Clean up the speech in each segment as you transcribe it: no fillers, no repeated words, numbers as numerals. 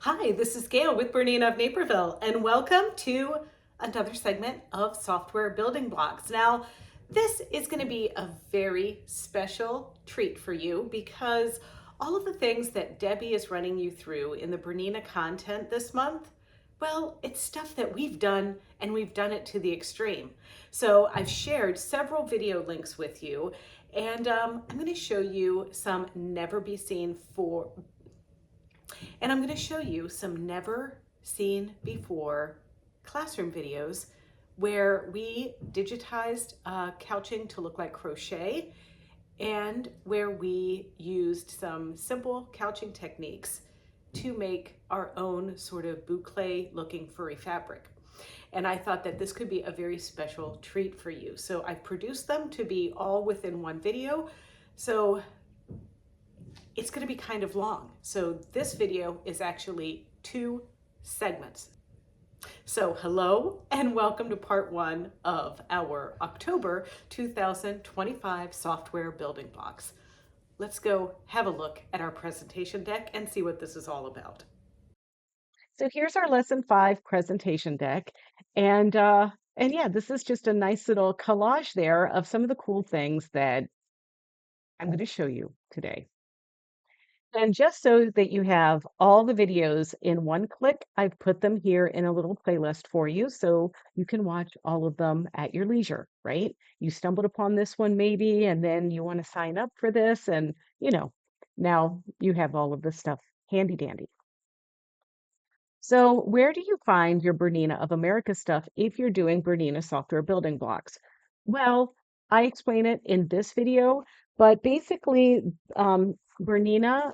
Hi, this is Gayle with BERNINA of Naperville, and welcome to another segment of Software Building Blocks. Now, this is going to be a very special treat for you because all of the things that Debbie is running you through in the BERNINA content this month, well, it's stuff that we've done and we've done it to the extreme. So I've shared several video links with you, and I'm going to show you some never be seen for and I'm going to show you some never seen before classroom videos where we digitized couching to look like crochet and where we used some simple couching techniques to make our own sort of boucle looking furry fabric. And I thought that this could be a very special treat for you. So I produced them to be all within one video. So it's going to be kind of long. So this video is actually 2 segments. So hello and welcome to part 1 of our October 2025 software building blocks. Let's go have a look at our presentation deck and see what this is all about. So here's our lesson 5 presentation deck. And yeah, this is just a nice little collage there of some of the cool things that I'm going to show you today. And just so that you have all the videos in one click, I've put them here in a little playlist for you so you can watch all of them at your leisure, right? You stumbled upon this one maybe, and then you want to sign up for this, and now you have all of this stuff handy dandy. So where do you find your Bernina of America stuff if you're doing Bernina software building blocks? Well, I explain it in this video, but basically, Bernina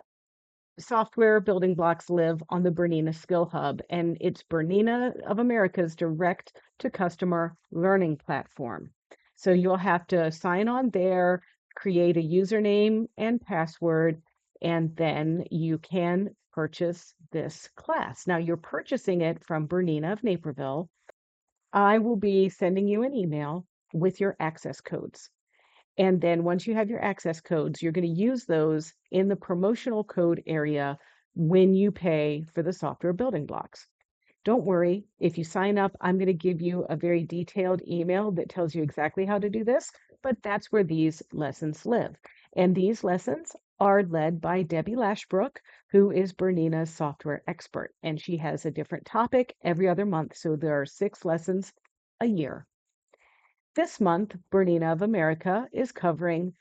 software building blocks live on the Bernina Skill Hub, and it's Bernina of America's direct to customer learning platform. So you'll have to sign on there, create a username and password, and then you can purchase this class. Now you're purchasing it from Bernina of Naperville. I will be sending you an email with your access codes. And then once you have your access codes, you're going to use those in the promotional code area when you pay for the software building blocks. Don't worry, if you sign up, I'm going to give you a very detailed email that tells you exactly how to do this, but that's where these lessons live. And these lessons are led by Debbie Lashbrook, who is Bernina's software expert, and she has a different topic every other month. So there are 6 lessons a year. This month, Bernina of America is covering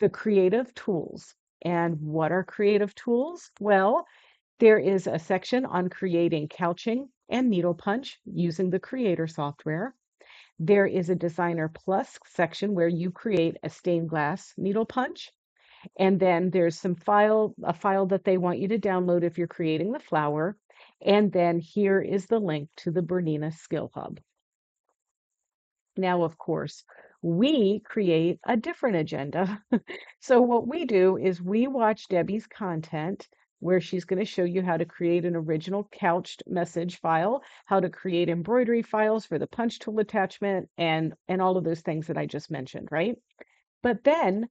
the creative tools. And what are creative tools? Well, there is a section on creating couching and needle punch using the Creator software. There is a Designer Plus section where you create a stained glass needle punch. And then there's a file that they want you to download if you're creating the flower. And then here is the link to the Bernina Skill Hub. Now, of course, we create a different agenda. So what we do is we watch Debbie's content where she's going to show you how to create an original couched message file, how to create embroidery files for the punch tool attachment, and all of those things that I just mentioned, right? But then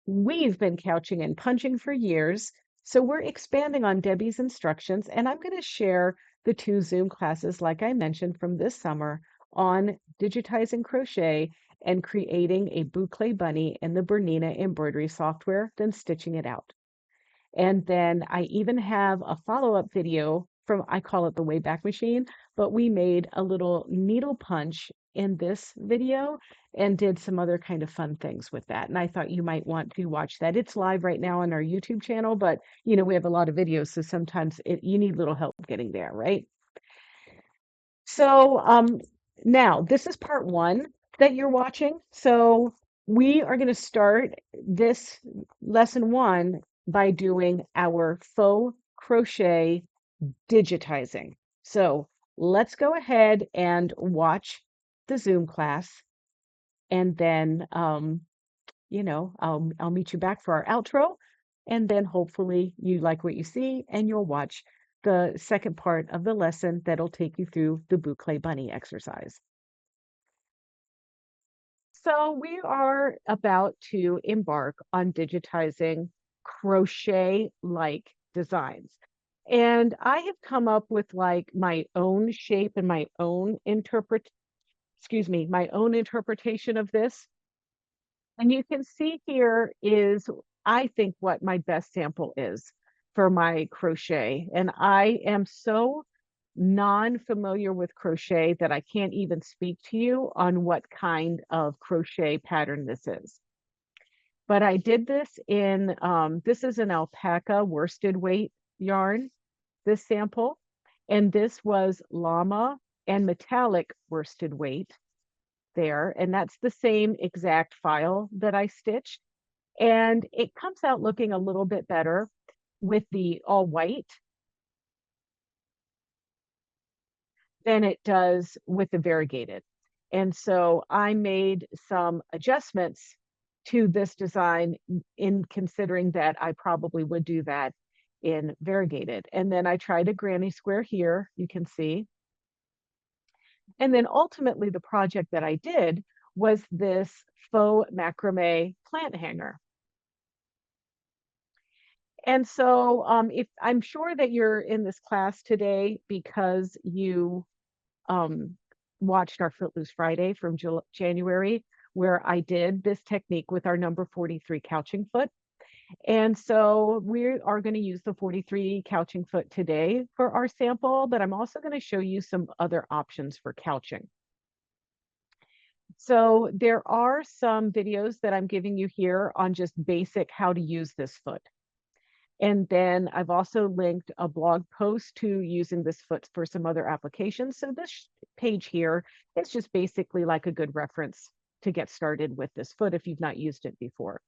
we've been couching and punching for years, so we're expanding on Debbie's instructions, and I'm going to share the 2 Zoom classes, like I mentioned, from this summer on digitizing crochet and creating a boucle bunny in the Bernina embroidery software, then stitching it out. And then I even have a follow-up video from, I call it the Wayback Machine, but we made a little needle punch in this video and did some other kind of fun things with that. And I thought you might want to watch that. It's live right now on our YouTube channel, but we have a lot of videos, so sometimes you need little help getting there, right? So now this is part 1 that you're watching. So we are going to start this lesson 1 by doing our faux crochet digitizing. So let's go ahead and watch the Zoom class, and then I'll meet you back for our outro, and then hopefully you like what you see and you'll watch the second part of the lesson that'll take you through the boucle bunny exercise. So we are about to embark on digitizing crochet-like designs. And I have come up with like my own shape and my own interpretation of this. And you can see here is, I think, what my best sample is for my crochet. And I am so non-familiar with crochet that I can't even speak to you on what kind of crochet pattern this is. But I did this in, this is an alpaca worsted weight yarn, this sample, and this was llama and metallic worsted weight there, and that's the same exact file that I stitched. And it comes out looking a little bit better with the all white than it does with the variegated. And so I made some adjustments to this design in considering that I probably would do that in variegated. And then I tried a granny square here, you can see. And then ultimately the project that I did was this faux macrame plant hanger. And so if I'm sure that you're in this class today because you watched our Footloose Friday from January, where I did this technique with our number 43 couching foot. And so we are going to use the 43 couching foot today for our sample, but I'm also going to show you some other options for couching. So there are some videos that I'm giving you here on just basic how to use this foot. And then I've also linked a blog post to using this foot for some other applications. So this page here is just basically like a good reference to get started with this foot if you've not used it before.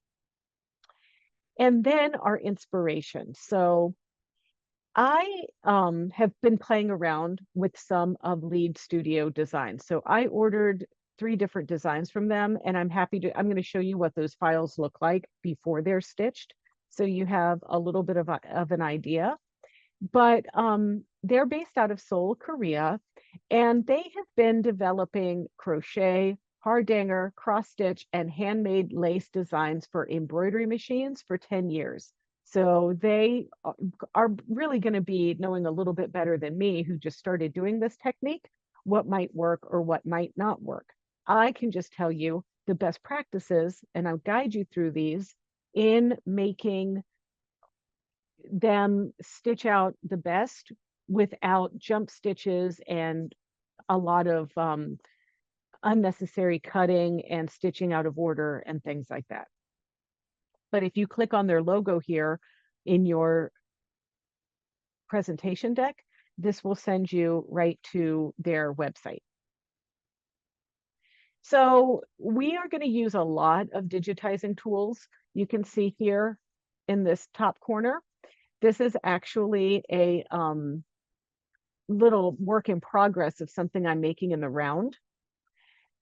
And then our inspiration. So I have been playing around with some of Lead Studio designs. So I ordered 3 different designs from them, and I'm going to show you what those files look like before they're stitched. So you have a little bit of an idea. But they're based out of Seoul, Korea, and they have been developing crochet, hardanger, cross stitch, and handmade lace designs for embroidery machines for 10 years. So they are really going to be knowing a little bit better than me, who just started doing this technique, what might work or what might not work. I can just tell you the best practices, and I'll guide you through these in making them stitch out the best without jump stitches and a lot of unnecessary cutting and stitching out of order and things like that. But if you click on their logo here in your presentation deck, this will send you right to their website. So we are going to use a lot of digitizing tools. You can see here in this top corner, this is actually a little work in progress of something I'm making in the round.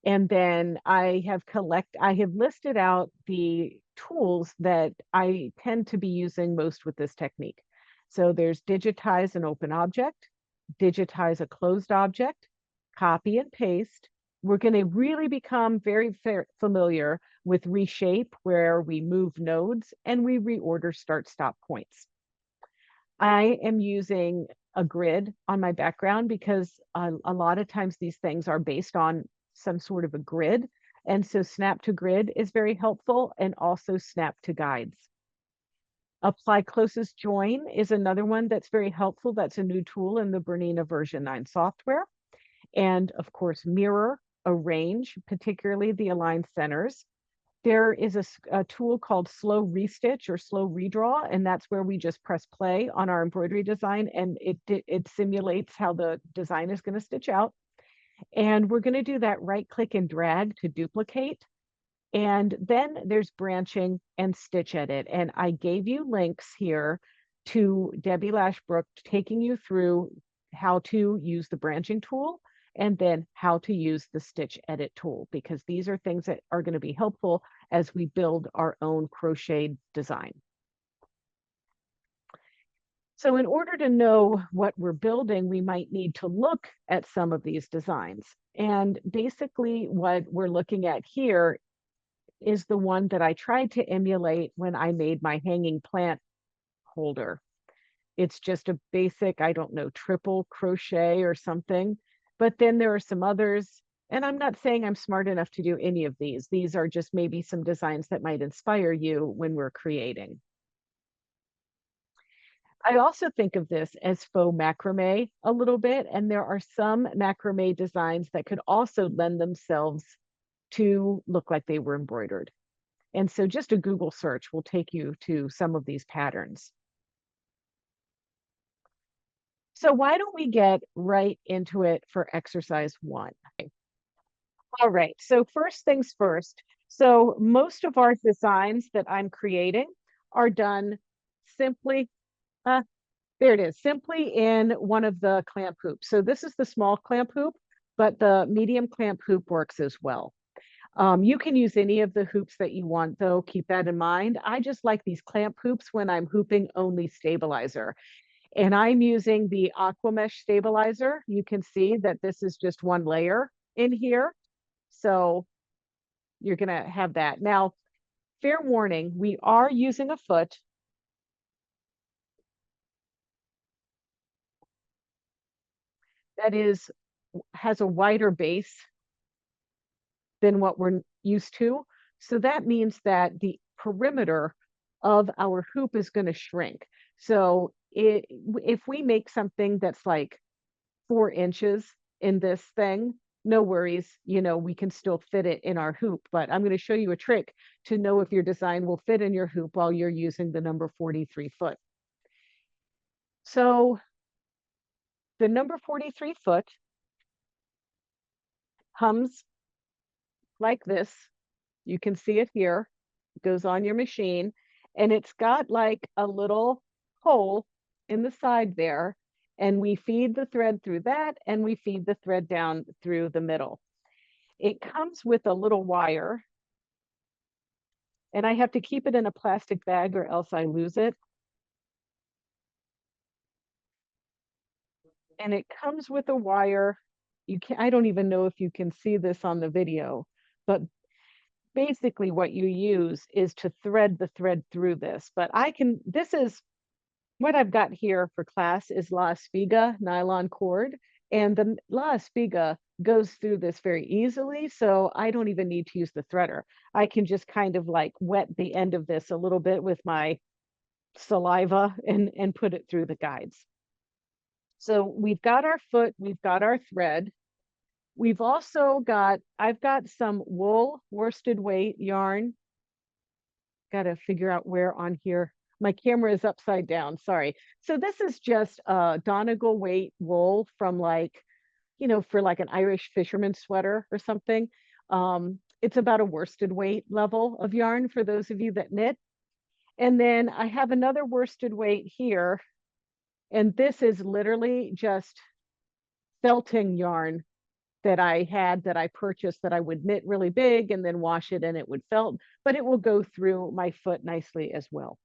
And then I have listed out the tools that I tend to be using most with this technique. So there's digitize an open object, digitize a closed object, copy and paste. We're going to really become very familiar with reshape, where we move nodes and we reorder start stop points. I am using a grid on my background because a lot of times these things are based on some sort of a grid. And so snap to grid is very helpful, and also snap to guides. Apply closest join is another one that's very helpful. That's a new tool in the Bernina version 9 software. And of course, mirror, arrange, particularly the aligned centers. There is a tool called slow restitch or slow redraw, and that's where we just press play on our embroidery design, and it simulates how the design is going to stitch out. And we're going to do that right click and drag to duplicate. And then there's branching and stitch edit. And I gave you links here to Debbie Lashbrook taking you through how to use the branching tool and then how to use the stitch edit tool, because these are things that are going to be helpful as we build our own crochet design. So in order to know what we're building, we might need to look at some of these designs. And basically what we're looking at here is the one that I tried to emulate when I made my hanging plant holder. It's just a basic, I don't know, triple crochet or something. But then there are some others, and I'm not saying I'm smart enough to do any of these. These are just maybe some designs that might inspire you when we're creating. I also think of this as faux macrame a little bit, and there are some macrame designs that could also lend themselves to look like they were embroidered. And so just a Google search will take you to some of these patterns. So why don't we get right into it for exercise 1? All right, so first things first. So most of our designs that I'm creating are done simply, uh, there it is, simply in one of the clamp hoops. So this is the small clamp hoop, but the medium clamp hoop works as well. You can use any of the hoops that you want, though. Keep that in mind. I just like these clamp hoops when I'm hooping only stabilizer. And I'm using the Aqua Mesh stabilizer. You can see that this is just one layer in here. So you're going to have that. Now, fair warning, we are using a foot. That has a wider base than what we're used to. So that means that the perimeter of our hoop is going to shrink. So if we make something that's like 4 inches in this thing, no worries, we can still fit it in our hoop. But I'm going to show you a trick to know if your design will fit in your hoop while you're using the number 43 foot. So the number 43 foot comes like this. You can see it here. It goes on your machine, and it's got like a little hole in the side there, and we feed the thread through that, and we feed the thread down through the middle. It comes with a little wire, and I have to keep it in a plastic bag or else I lose it. And it comes with a wire. I don't even know if you can see this on the video, but basically what you use is to thread the thread through this. But this is what I've got here for class is La Espiga nylon cord. And the La Espiga goes through this very easily. So I don't even need to use the threader. I can just kind of like wet the end of this a little bit with my saliva and put it through the guides. So we've got our foot, we've got our thread. I've got some wool worsted weight yarn. Got to figure out where on here. My camera is upside down, sorry. So this is just Donegal weight wool from for like an Irish fisherman sweater or something. It's about a worsted weight level of yarn for those of you that knit. And then I have another worsted weight here. And this is literally just felting yarn that I purchased that I would knit really big and then wash it and it would felt, but it will go through my foot nicely as well.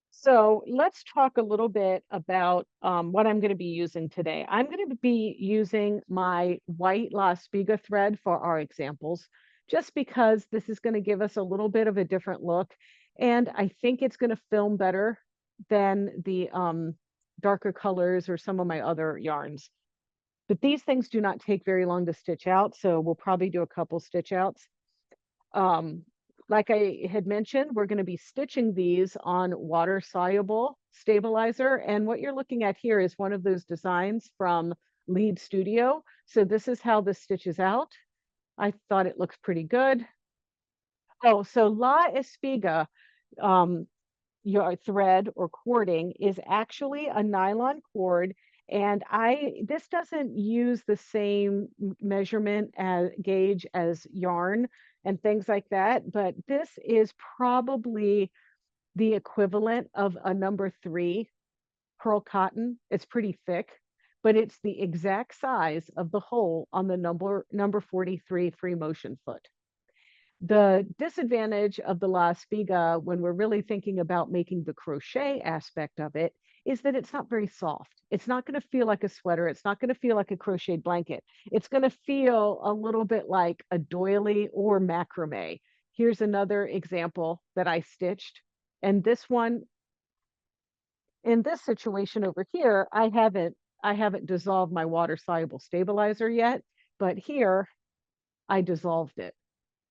So let's talk a little bit about what I'm going to be using today. I'm going to be using my white La Spiga thread for our examples, just because this is going to give us a little bit of a different look. And I think it's going to film better than the darker colors or some of my other yarns. But these things do not take very long to stitch out, so we'll probably do a couple stitch outs. Like I had mentioned, we're going to be stitching these on water soluble stabilizer. And what you're looking at here is one of those designs from Lead Studio. So this is how this stitches out. I thought it looks pretty good. Oh, so La Espiga, your thread or cording is actually a nylon cord, and this doesn't use the same measurement as gauge as yarn and things like that, but this is probably the equivalent of a number 3 pearl cotton. It's pretty thick, but it's the exact size of the hole on the number 43 free motion foot. The disadvantage of the La Spiga when we're really thinking about making the crochet aspect of it is that it's not very soft. It's not going to feel like a sweater. It's not going to feel like a crocheted blanket. It's going to feel a little bit like a doily or macrame. Here's another example that I stitched. And this one, in this situation over here, I haven't dissolved my water soluble stabilizer yet, but here I dissolved it.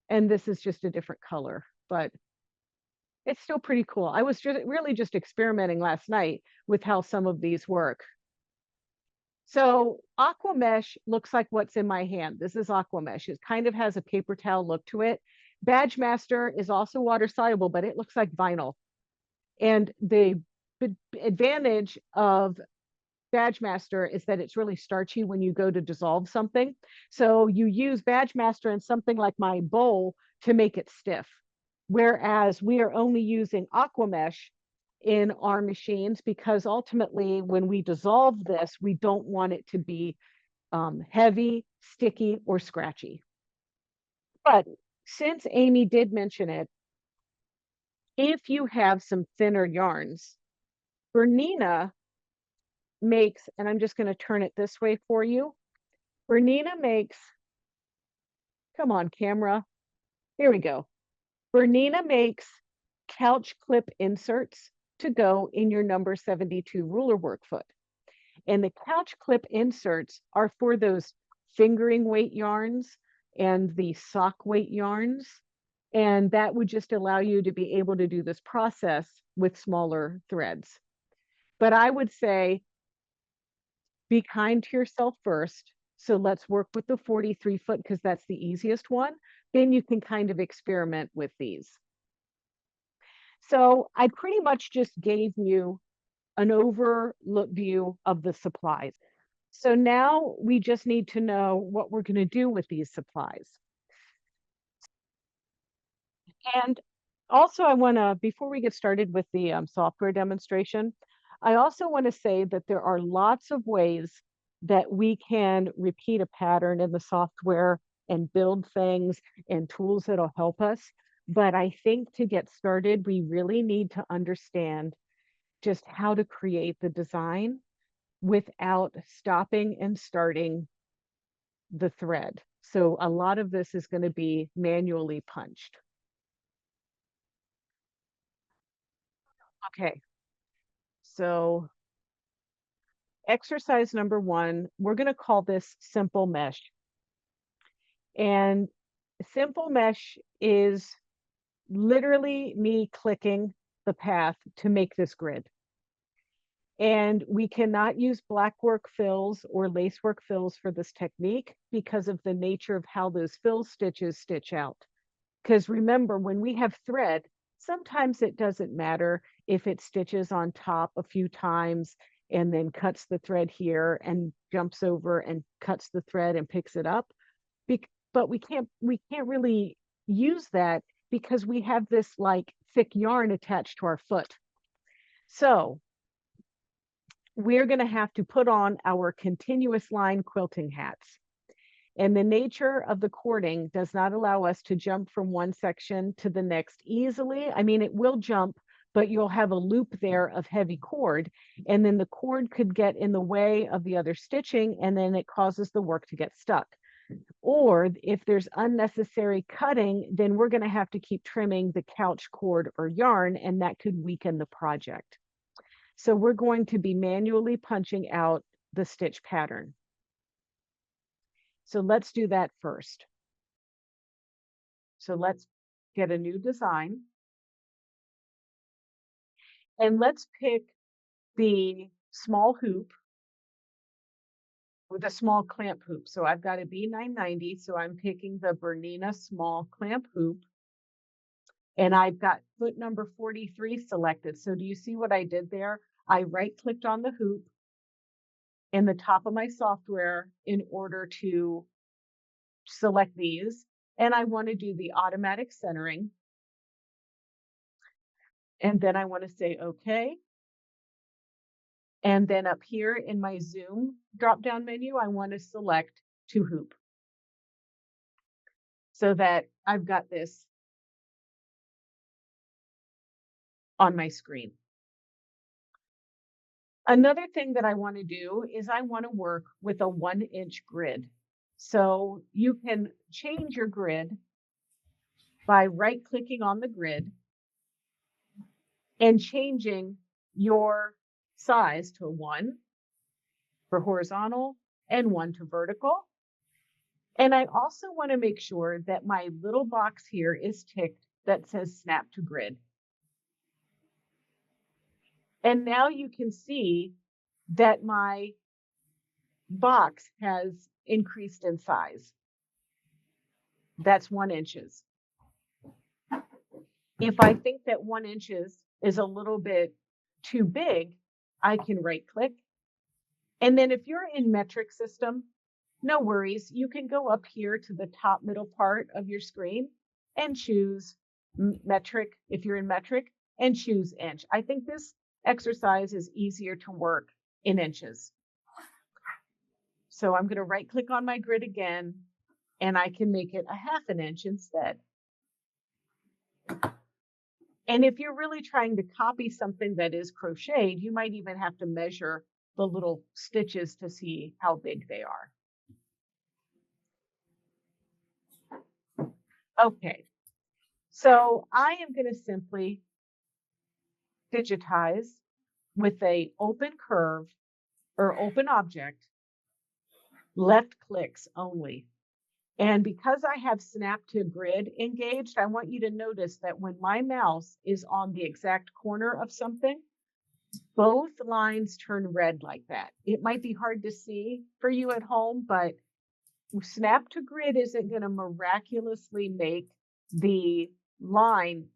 And this is just a different color, but it's still pretty cool. I was just really just experimenting last night with how some of these work. So aqua mesh looks like what's in my hand. This is aqua mesh. It kind of has a paper towel look to it. Badge Master is also water soluble, but it looks like vinyl. And the advantage of Badge Master is that it's really starchy when you go to dissolve something. So you use Badge Master in something like my bowl to make it stiff. Whereas we are only using aqua mesh in our machines because ultimately when we dissolve this, we don't want it to be heavy, sticky, or scratchy. But since Amy did mention it, if you have some thinner yarns, Bernina makes, and I'm just going to turn it this way for you. Bernina makes, come on, camera. Here we go. Bernina makes couch clip inserts to go in your number 72 ruler workfoot. And the couch clip inserts are for those fingering weight yarns and the sock weight yarns. And that would just allow you to be able to do this process with smaller threads. But I would say be kind to yourself first. So let's work with the 43 foot because that's the easiest one. Then you can kind of experiment with these. So I pretty much just gave you an overlook view of the supplies. So now we just need to know what we're going to do with these supplies. And also I want to, before we get started with the software demonstration, I also want to say that there are lots of ways that we can repeat a pattern in the software and build things and tools that'll help us. But I think to get started, we really need to understand just how to create the design without stopping and starting the thread. So a lot of this is going to be manually punched. Okay, so exercise number 1, we're going to call this simple mesh. And simple mesh is literally me clicking the path to make this grid. And we cannot use black work fills or lace work fills for this technique because of the nature of how those fill stitches stitch out. Because remember, when we have thread, sometimes it doesn't matter if it stitches on top a few times and then cuts the thread here and jumps over and cuts the thread and picks it up. But we can't really use that because we have this like thick yarn attached to our foot. So we're going to have to put on our continuous line quilting hats. And the nature of the cording does not allow us to jump from one section to the next easily. I mean, it will jump, but you'll have a loop there of heavy cord, and then the cord could get in the way of the other stitching, and then it causes the work to get stuck. Or if there's unnecessary cutting, then we're going to have to keep trimming the couch cord or yarn, and that could weaken the project. So we're going to be manually punching out the stitch pattern. So let's do that first. So let's get a new design. And let's pick the small hoop with a small clamp hoop. So I've got a B990, so I'm picking the Bernina small clamp hoop. And I've got foot number 43 selected. So do you see what I did there? I right-clicked on the hoop in the top of my software in order to select these. And I want to do the automatic centering. And then I want to say OK. And then up here in my Zoom drop-down menu, I want to select to hoop so that I've got this on my screen. Another thing that I want to do is I want to work with a 1-inch grid. So you can change your grid by right-clicking on the grid and changing your size to 1 for horizontal and 1 to vertical. And I also want to make sure that my little box here is ticked that says snap to grid. And now you can see that my box has increased in size. That's 1 inches. If I think that 1 inches is a little bit too big, I can right click. And then if you're in metric system, no worries. You can go up here to the top middle part of your screen and choose metric if you're in metric and choose inch. I think this exercise is easier to work in inches. So I'm going to right click on my grid again, and I can make it a 1/2 inch instead. And if you're really trying to copy something that is crocheted, you might even have to measure the little stitches to see how big they are. Okay, so I am going to simply digitize with a open curve or open object, left clicks only. And because I have snap to grid engaged, I want you to notice that when my mouse is on the exact corner of something, both lines turn red like that. It might be hard to see for you at home, but snap to grid isn't going to miraculously make the line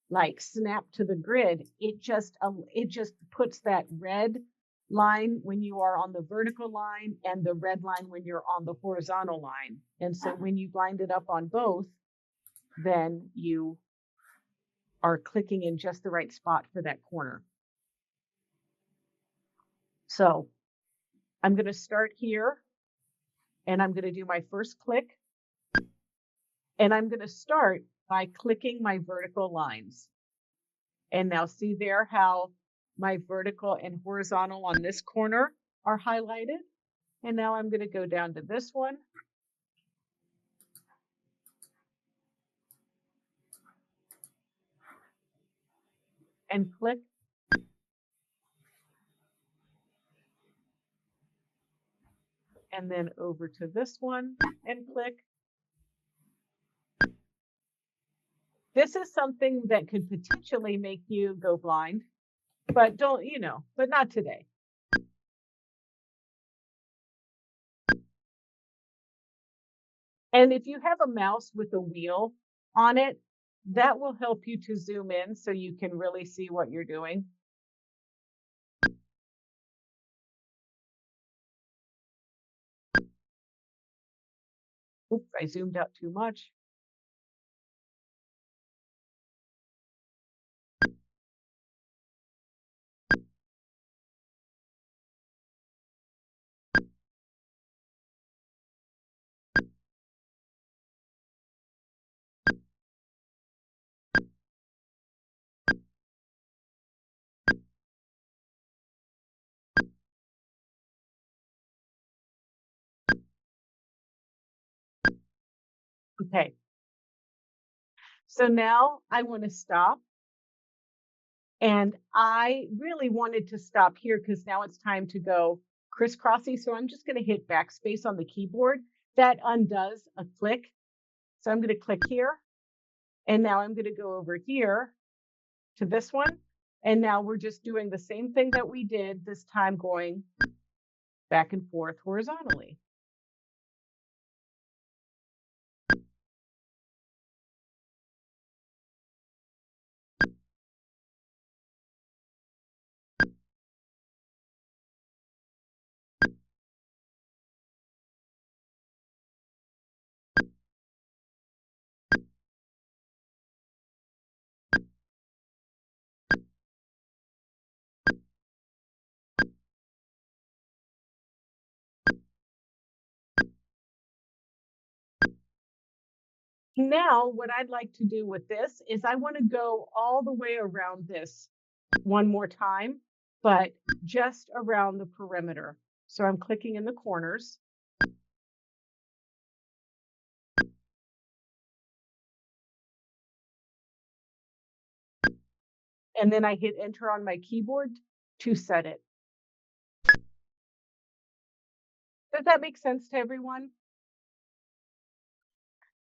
like snap to the grid. It just puts that red line when you are on the vertical line and the red line when you're on the horizontal line. And so when you blind it up on both, then you are clicking in just the right spot for that corner. So I'm going to start here and I'm going to do my first click. And I'm going to start by clicking my vertical lines. And now see there how my vertical and horizontal on this corner are highlighted. And now I'm going to go down to this one. And click. And then over to this one and click. This is something that could potentially make you go blind, but but not today. And if you have a mouse with a wheel on it, that will help you to zoom in so you can really see what you're doing. Oops, I zoomed out too much. Okay. So now I want to stop. And I really wanted to stop here because now it's time to go crisscrossy. So I'm just going to hit backspace on the keyboard. That undoes a click. So I'm going to click here. And now I'm going to go over here to this one. And now we're just doing the same thing that we did this time, going back and forth horizontally. Now, what I'd like to do with this is I want to go all the way around this one more time, but just around the perimeter. So I'm clicking in the corners. And then I hit enter on my keyboard to set it. Does that make sense to everyone?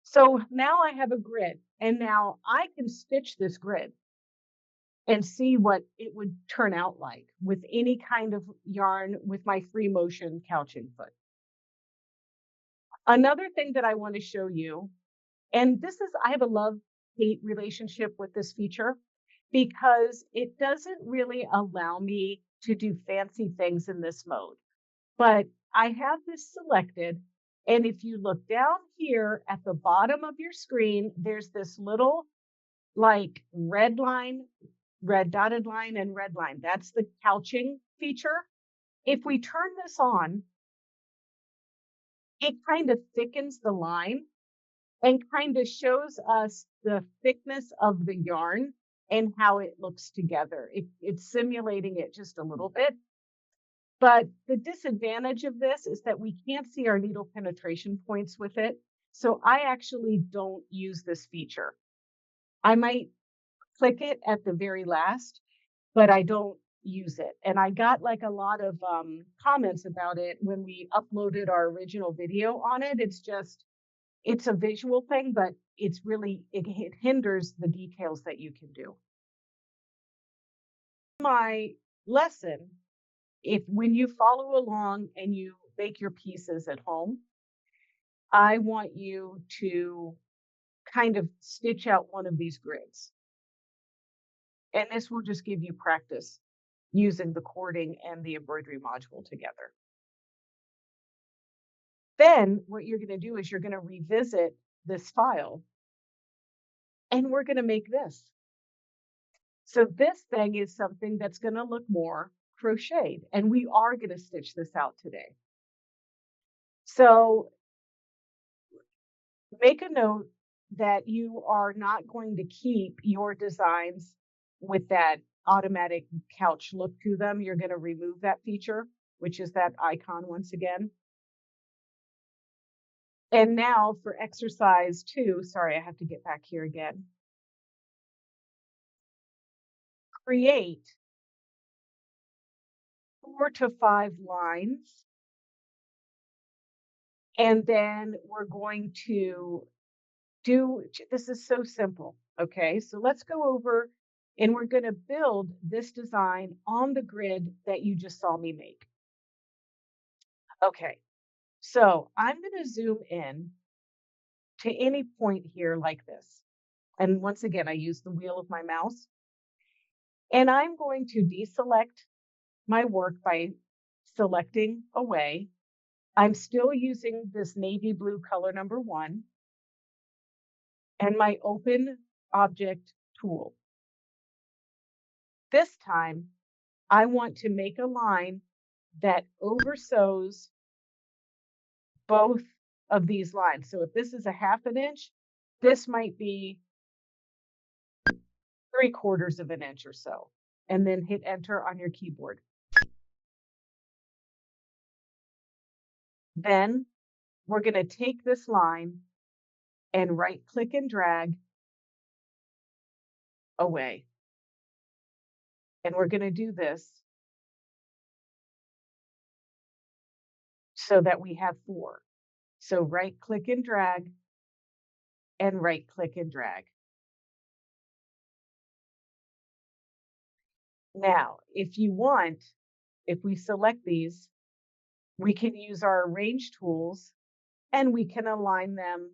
So now I have a grid, and now I can stitch this grid and see what it would turn out like with any kind of yarn with my free motion couching foot. Another thing that I want to show you, and this is, I have a love-hate relationship with this feature because it doesn't really allow me to do fancy things in this mode. But I have this selected, and if you look down here at the bottom of your screen, there's this little like red line, red dotted line, and red line. That's the couching feature. If we turn this on, it kind of thickens the line and kind of shows us the thickness of the yarn and how it looks together. It's simulating it just a little bit. But the disadvantage of this is that we can't see our needle penetration points with it. So I actually don't use this feature. I might click it at the very last, but I don't use it. And I got like a lot of comments about it when we uploaded our original video on it. It's a visual thing, but it hinders the details that you can do. My lesson, if when you follow along and you make your pieces at home, I want you to kind of stitch out one of these grids. And this will just give you practice using the cording and the embroidery module together. Then what you're going to do is you're going to revisit this file and we're going to make this. So this thing is something that's going to look more crocheted, and we are going to stitch this out today. So make a note that you are not going to keep your designs with that automatic couch look to them. You're going to remove that feature, which is that icon once again. And now for exercise 2, sorry, I have to get back here again. Create 4 to 5 lines. And then we're going to this is so simple. Okay, so let's go over and we're going to build this design on the grid that you just saw me make. Okay, so I'm going to zoom in to any point here like this. And once again, I use the wheel of my mouse. And I'm going to deselect my work by selecting away. I'm still using this navy blue color number 1 and my open object tool. This time, I want to make a line that oversews both of these lines. So if this is a 1/2 inch, this might be 3/4 of an inch or so, and then hit enter on your keyboard. Then we're going to take this line and right click and drag away. And we're going to do this so that we have 4. So right click and drag and right click and drag. Now, if you want, if we select these, we can use our arrange tools and we can align them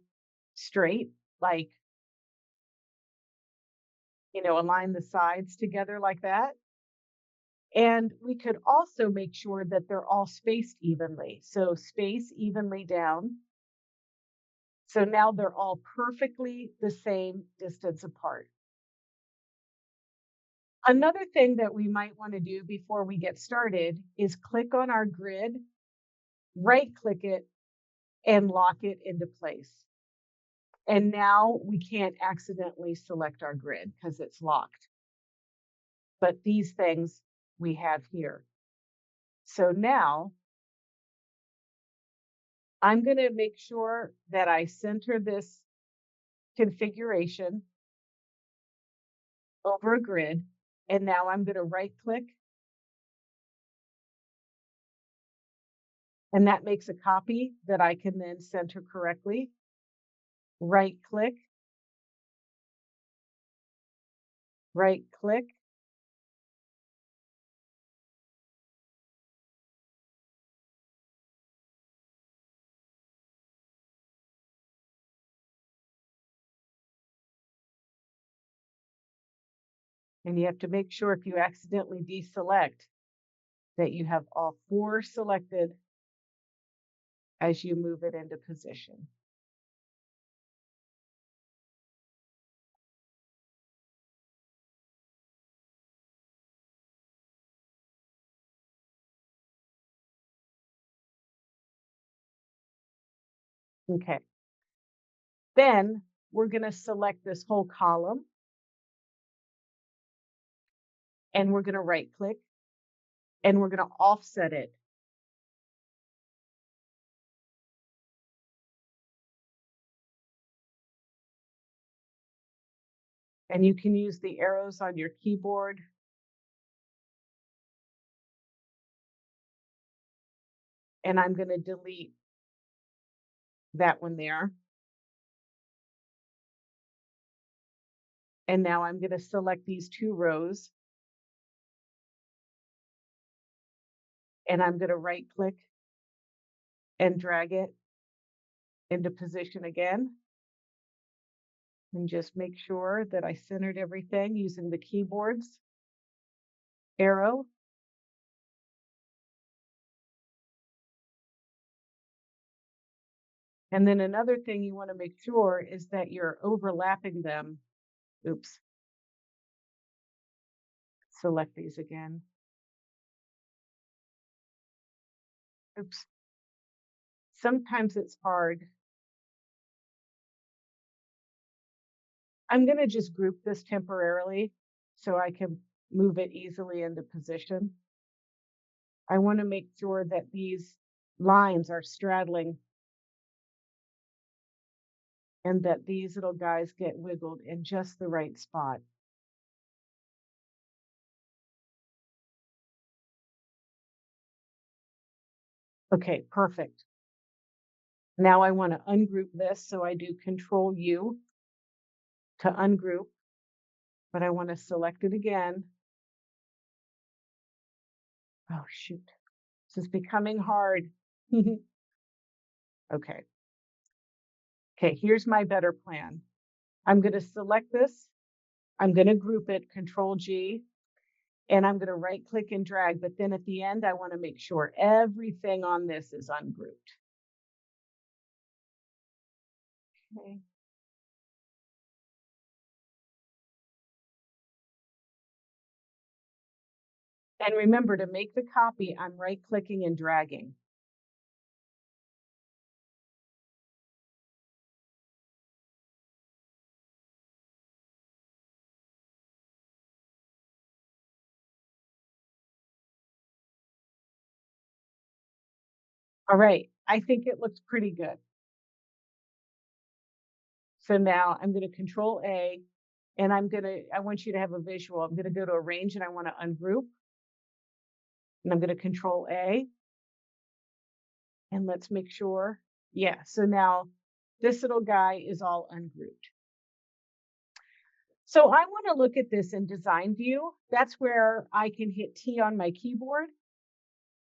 straight, like, align the sides together like that. And we could also make sure that they're all spaced evenly. So space evenly down. So now they're all perfectly the same distance apart. Another thing that we might want to do before we get started is click on our grid, right click it, and lock it into place. And now we can't accidentally select our grid because it's locked. But these things we have here. So now I'm going to make sure that I center this configuration over a grid. And now I'm going to right click And that makes a copy that I can then center correctly. Right click, right click, and you have to make sure if you accidentally deselect that you have all 4 selected as you move it into position. Okay. Then we're going to select this whole column and we're going to right click and we're going to offset it. And you can use the arrows on your keyboard. And I'm going to delete that one there. And now I'm going to select these 2 rows. And I'm going to right click and drag it into position again. And just make sure that I centered everything using the keyboard's arrow. And then another thing you want to make sure is that you're overlapping them. Oops. Select these again. Oops. Sometimes it's hard. I'm going to just group this temporarily so I can move it easily into position. I want to make sure that these lines are straddling and that these little guys get wiggled in just the right spot. Okay, perfect. Now I want to ungroup this, so I do Control U to ungroup, but I want to select it again. Oh, shoot. This is becoming hard. Okay. Okay, here's my better plan. I'm going to select this. I'm going to group it, Control G, and I'm going to right click and drag. But then at the end, I want to make sure everything on this is ungrouped. Okay. And remember, to make the copy, I'm right clicking and dragging. All right, I think it looks pretty good. So now I'm going to Control A, and I want you to have a visual. I'm going to go to Arrange and I want to ungroup. And I'm going to Control A. And let's make sure. Yeah, so now this little guy is all ungrouped. So I want to look at this in design view. That's where I can hit T on my keyboard.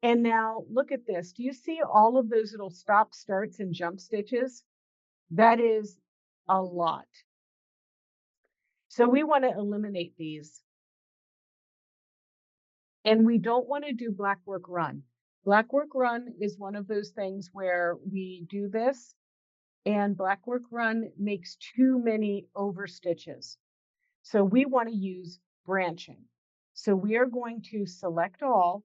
And now look at this. Do you see all of those little stop, starts, and jump stitches? That is a lot. So we want to eliminate these. And we don't want to do black work run. Black work run is one of those things where we do this and black work run makes too many over stitches. So we want to use branching. So we are going to select all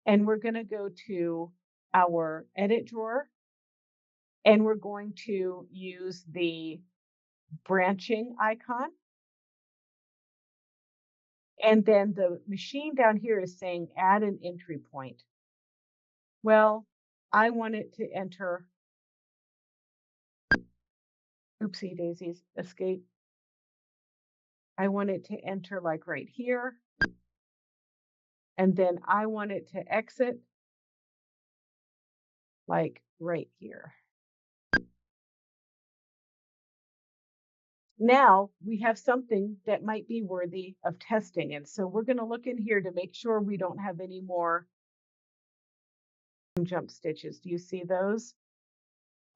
and we're going to go to our edit drawer and we're going to use the branching icon. And then the machine down here is saying add an entry point. Well, I want it to enter, oopsie daisies, escape. I want it to enter like right here. And then I want it to exit like right here. Now we have something that might be worthy of testing. And so we're going to look in here to make sure we don't have any more jump stitches. Do you see those?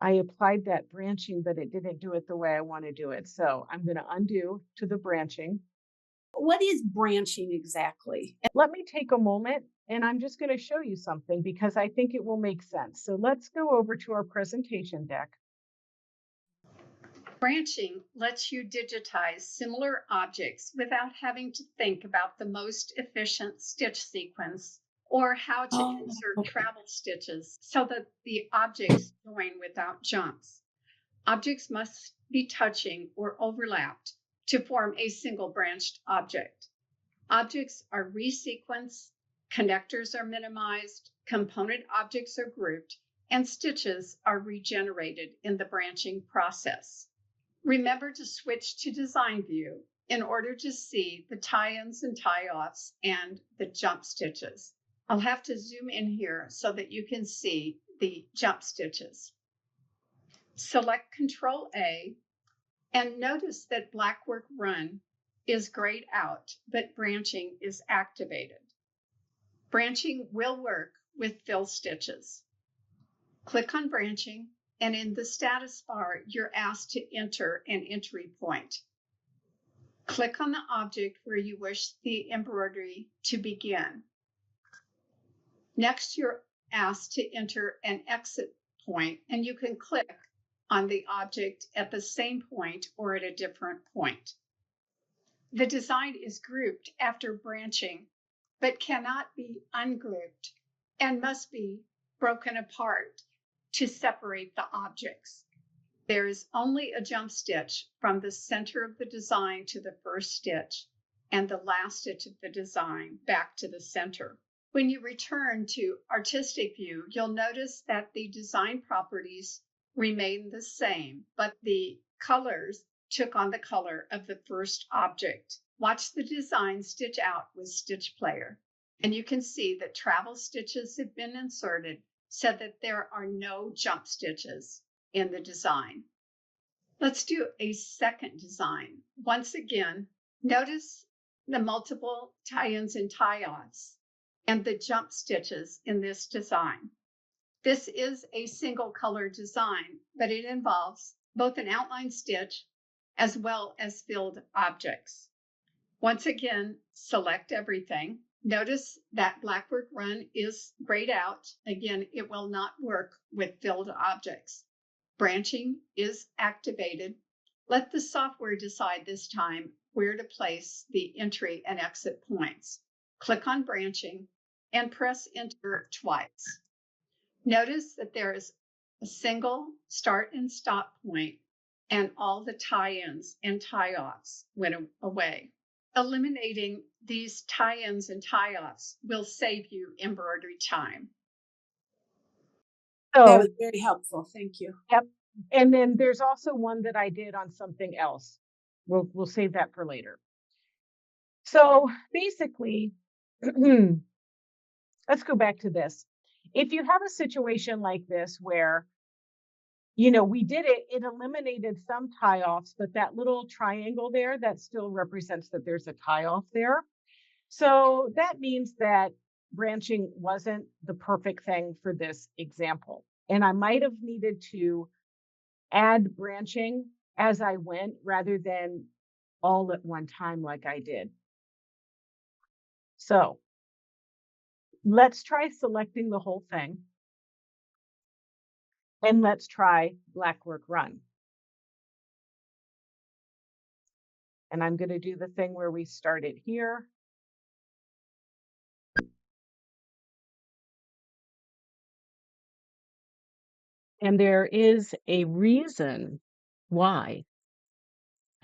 I applied that branching, but it didn't do it the way I want to do it. So I'm going to undo to the branching. What is branching exactly? Let me take a moment and I'm just going to show you something because I think it will make sense. So let's go over to our presentation deck. Branching lets you digitize similar objects without having to think about the most efficient stitch sequence or how to insert Okay. travel stitches so that the objects join without jumps. Objects must be touching or overlapped to form a single branched object. Objects are resequenced, connectors are minimized, component objects are grouped, and stitches are regenerated in the branching process. Remember to switch to design view in order to see the tie-ins and tie-offs and the jump stitches. I'll have to zoom in here so that you can see the jump stitches. Select Control A and notice that Blackwork Run is grayed out, but branching is activated. Branching will work with fill stitches. Click on branching, and in the status bar, you're asked to enter an entry point. Click on the object where you wish the embroidery to begin. Next, you're asked to enter an exit point, and you can click on the object at the same point or at a different point. The design is grouped after branching, but cannot be ungrouped and must be broken apart to separate the objects. There is only a jump stitch from the center of the design to the first stitch and the last stitch of the design back to the center. When you return to Artistic View, you'll notice that the design properties remain the same, but the colors took on the color of the first object. Watch the design stitch out with Stitch Player, and you can see that travel stitches have been inserted so that there are no jump stitches in the design. Let's do a second design. Once again, notice the multiple tie-ins and tie-offs and the jump stitches in this design. This is a single color design, but it involves both an outline stitch as well as filled objects. Once again, select everything. Notice that Blackwork Run is grayed out. Again, it will not work with filled objects. Branching is activated. Let the software decide this time where to place the entry and exit points. Click on branching and press enter twice. Notice that there is a single start and stop point and all the tie-ins and tie-offs went away. Eliminating these tie-ins and tie-offs will save you embroidery time. That So, was very helpful. Thank you. yep. And then there's also one that I did on something else. We'll save that for later. So basically, let's go back to this. If you have a situation like this where, we did it, it eliminated some tie-offs, but that little triangle there, that still represents that there's a tie-off there. So that means that branching wasn't the perfect thing for this example. And I might have needed to add branching as I went rather than all at one time like I did. So let's try selecting the whole thing. And let's try Blackwork Run. And I'm going to do the thing where we start it here. And there is a reason why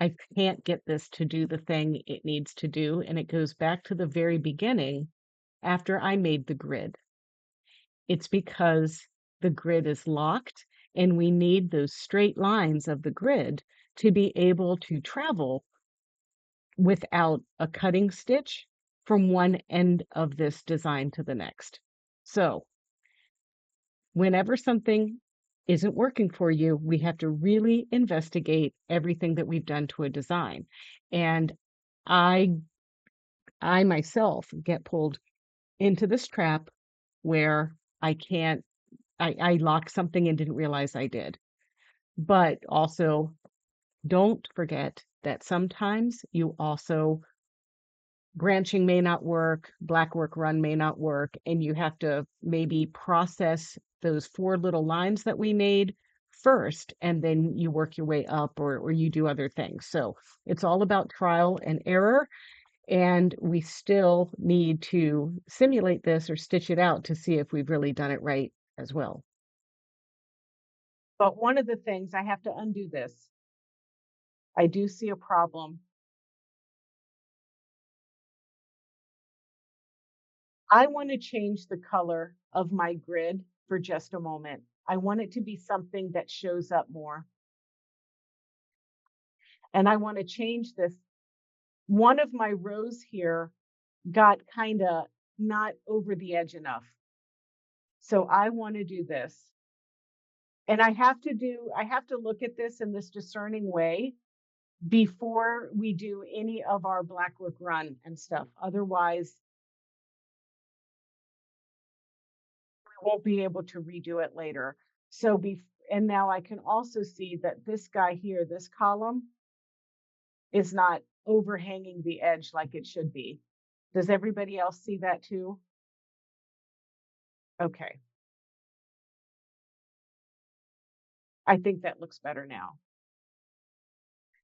I can't get this to do the thing it needs to do. And it goes back to the very beginning after I made the grid. It's because the grid is locked and we need those straight lines of the grid to be able to travel without a cutting stitch from one end of this design to the next. So whenever something isn't working for you, we have to really investigate everything that we've done to a design. And I I myself get pulled into this trap where I locked something and didn't realize I did. But also don't forget that sometimes you also branching may not work, black work run may not work, and you have to maybe process those 4 little lines that we made first, and then you work your way up or you do other things. So it's all about trial and error, and we still need to simulate this or stitch it out to see if we've really done it right as well. But one of the things, I have to undo this. I do see a problem. I want to change the color of my grid for just a moment. I want it to be something that shows up more. And I want to change this. One of my rows here got kind of not over the edge enough. So I want to do this. And I have to look at this in this discerning way before we do any of our black work run and stuff. Otherwise, we won't be able to redo it later. And now I can also see that this guy here, this column, is not overhanging the edge like it should be. Does everybody else see that too? Okay. I think that looks better now.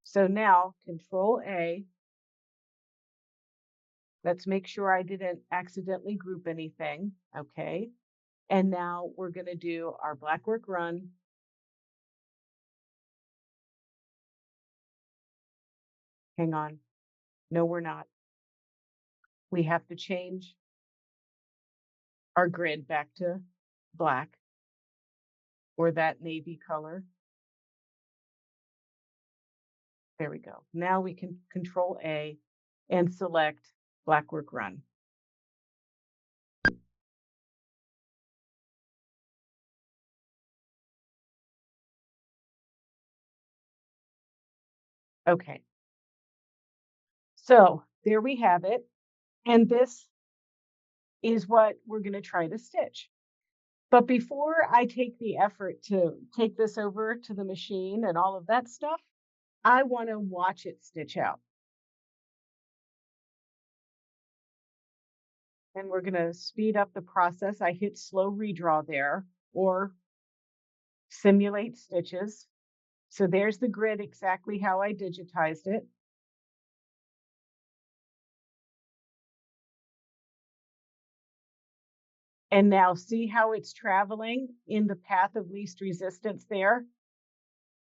So now Control A. Let's make sure I didn't accidentally group anything. Okay. And now we're going to do our black work run. Hang on. No, we're not. We have to change our grid back to black or that navy color. There we go. Now we can Control A and select black work run. Okay. So there we have it. And this is what we're going to try to stitch. But before I take the effort to take this over to the machine and all of that stuff, I want to watch it stitch out. And we're going to speed up the process. I hit slow redraw there or simulate stitches. So there's the grid exactly how I digitized it. And now see how it's traveling in the path of least resistance there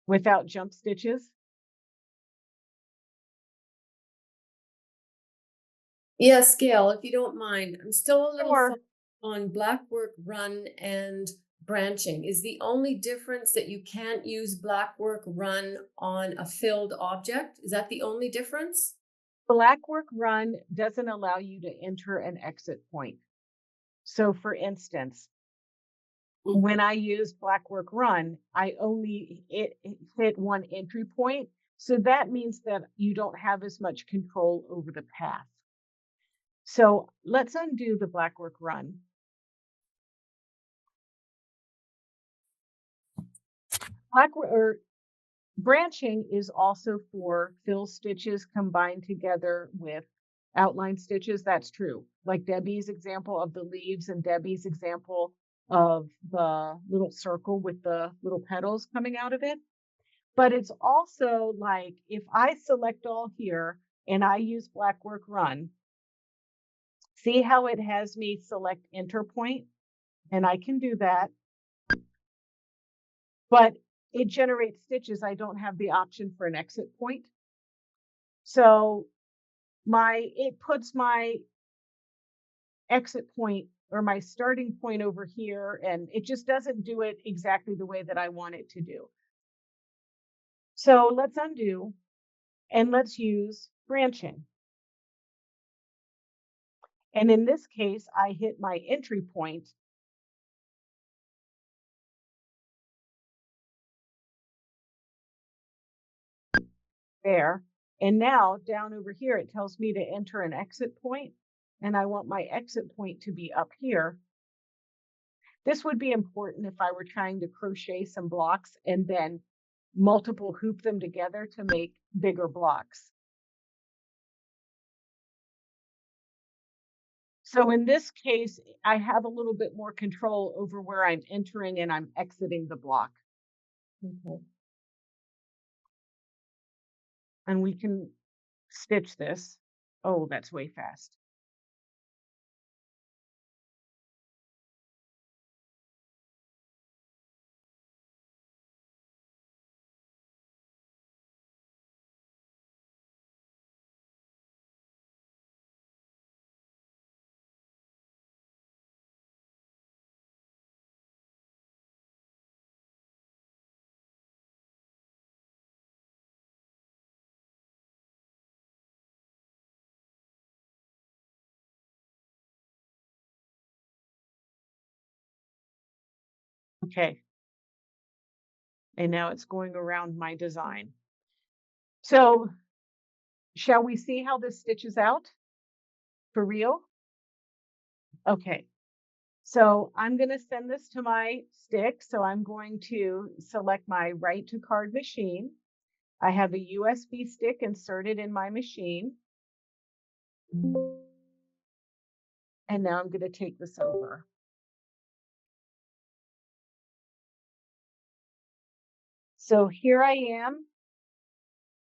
without jump stitches? Yes, Gail, if you don't mind, I'm still a little Sure. focused on black work run and branching. Is the only difference that you can't use black work run on a filled object? Is that the only difference? Black work run doesn't allow you to enter an exit point. So for instance, when I use black work run, I only hit one entry point. So that means that you don't have as much control over the path. So let's undo the black work run. Branching is also for fill stitches combined together with outline stitches. That's true. Like Debbie's example of the leaves and Debbie's example of the little circle with the little petals coming out of it. But it's also like if I select all here and I use black work run, see how it has me select enter point? And I can do that. But it generates stitches. I don't have the option for an exit point. So it puts my exit point or my starting point over here, and it just doesn't do it exactly the way that I want it to do. So let's undo and let's use branching. And in this case, I hit my entry point There. And now down over here, it tells me to enter an exit point, and I want my exit point to be up here. This would be important if I were trying to crochet some blocks and then multiple hoop them together to make bigger blocks. So in this case, I have a little bit more control over where I'm entering and I'm exiting the block. Okay. And we can stitch this. Oh, that's way fast. Okay. And now it's going around my design. So shall we see how this stitches out for real? Okay. So I'm going to send this to my stick. So I'm going to select my write to card machine. I have a USB stick inserted in my machine. And now I'm going to take this over. So here I am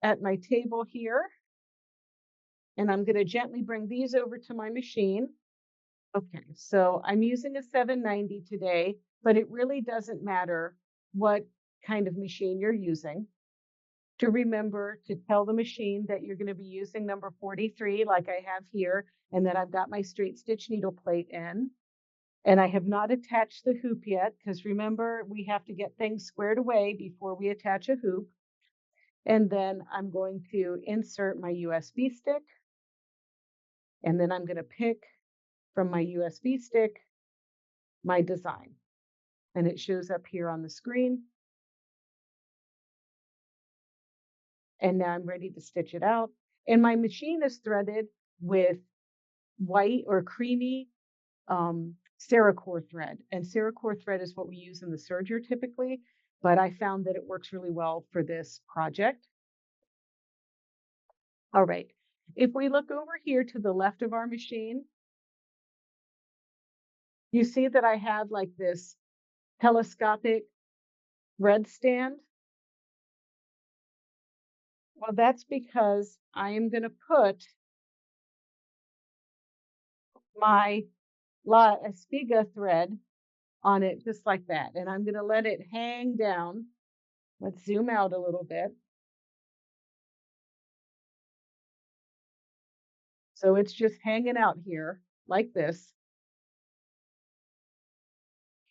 at my table here. And I'm going to gently bring these over to my machine. Okay, so I'm using a 790 today, but it really doesn't matter what kind of machine you're using. To remember to tell the machine that you're going to be using number 43 like I have here, and that I've got my straight stitch needle plate in. And I have not attached the hoop yet, because remember, we have to get things squared away before we attach a hoop. And then I'm going to insert my USB stick, and then I'm going to pick from my USB stick my design. And it shows up here on the screen. And now I'm ready to stitch it out. And my machine is threaded with white or creamy Ceracore thread. And Ceracore thread is what we use in the serger typically, but I found that it works really well for this project. All right. If we look over here to the left of our machine, you see that I have like this telescopic thread stand. Well, that's because I am going to put my La Espiga thread on it just like that. And I'm going to let it hang down. Let's zoom out a little bit. So it's just hanging out here like this.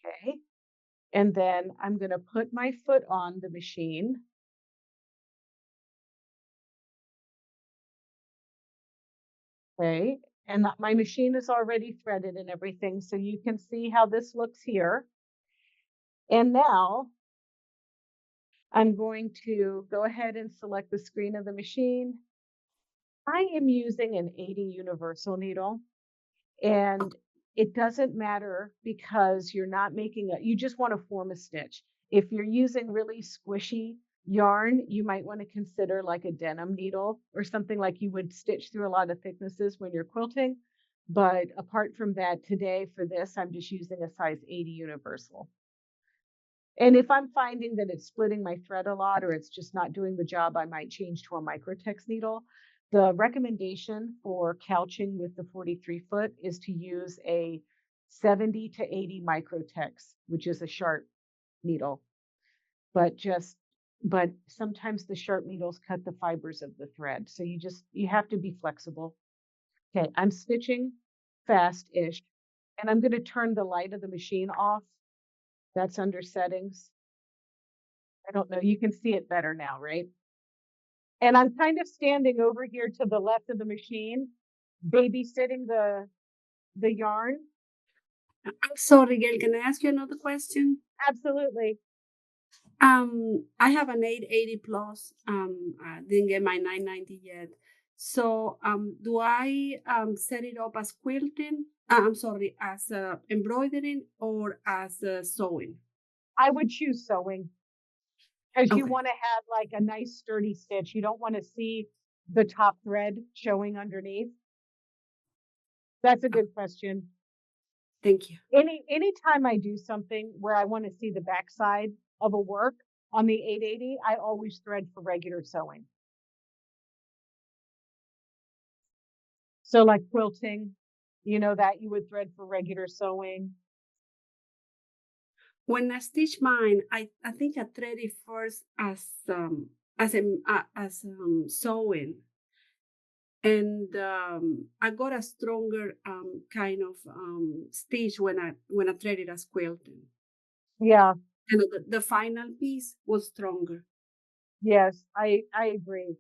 Okay. And then I'm going to put my foot on the machine. Okay. And my machine is already threaded and everything. So you can see how this looks here. And now I'm going to go ahead and select the screen of the machine. I am using an 80 universal needle, and it doesn't matter because you're not making you just want to form a stitch. If you're using really squishy yarn, you might want to consider like a denim needle or something like you would stitch through a lot of thicknesses when you're quilting. But apart from that, today for this, I'm just using a size 80 universal. And if I'm finding that it's splitting my thread a lot or it's just not doing the job, I might change to a microtex needle. The recommendation for couching with the 43 foot is to use a 70 to 80 microtex, which is a sharp needle. But sometimes the sharp needles cut the fibers of the thread. So you have to be flexible. Okay, I'm stitching fast-ish, and I'm going to turn the light of the machine off. That's under settings. I don't know, you can see it better now, right? And I'm kind of standing over here to the left of the machine, babysitting the yarn. I'm sorry, Gail, can I ask you another question? Absolutely. I have an 880 plus. I didn't get my 990 yet. So, do I set it up as quilting? I'm sorry, as embroidering or as sewing? I would choose sewing because you Okay. want to have like a nice sturdy stitch. You don't want to see the top thread showing underneath. That's a good question. Thank you. Anytime I do something where I want to see the backside of a work on the 880, I always thread for regular sewing. So like quilting, you know, that you would thread for regular sewing. When I stitch mine, I think I thread it first as sewing, and I got a stronger kind of stitch when I thread it as quilting, Yeah, and the final piece was stronger. yes, I agree.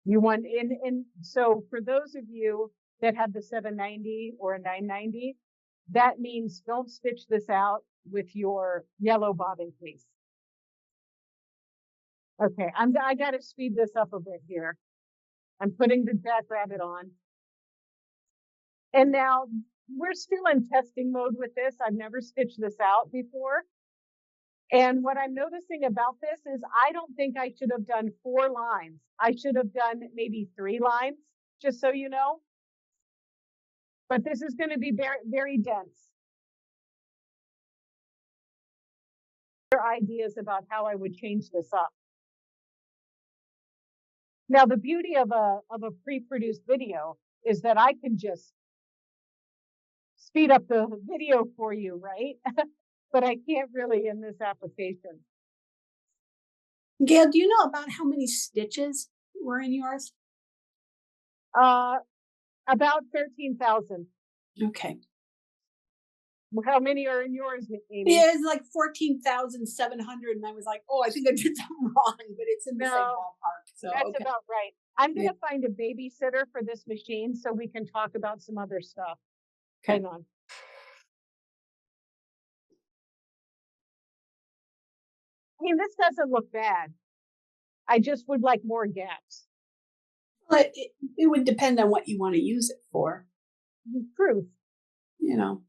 You want and so for those of you that have the 790 or a 990, that means don't stitch this out with your yellow bobbin case. Okay, I got to speed this up a bit here. I'm putting the jackrabbit on. And now we're still in testing mode with this. I've never stitched this out before. And what I'm noticing about this is I don't think I should have done 4 lines. I should have done maybe 3 lines, just so you know. But this is going to be very, very dense. There are ideas about how I would change this up. Now, the beauty of a pre-produced video is that I can just speed up the video for you, right? But I can't really in this application. Gail, do you know about how many stitches were in yours? About 13,000. Okay. How many are in yours, Amy? Yeah, it's like 14,700, and I was like, oh, I think I did something wrong, but it's in the same No, ballpark. So that's okay. about right. I'm going to find a babysitter for this machine so we can talk about some other stuff. Okay. Hang on. I mean, this doesn't look bad. I just would like more gaps. But it would depend on what you want to use it for. Truth. You know,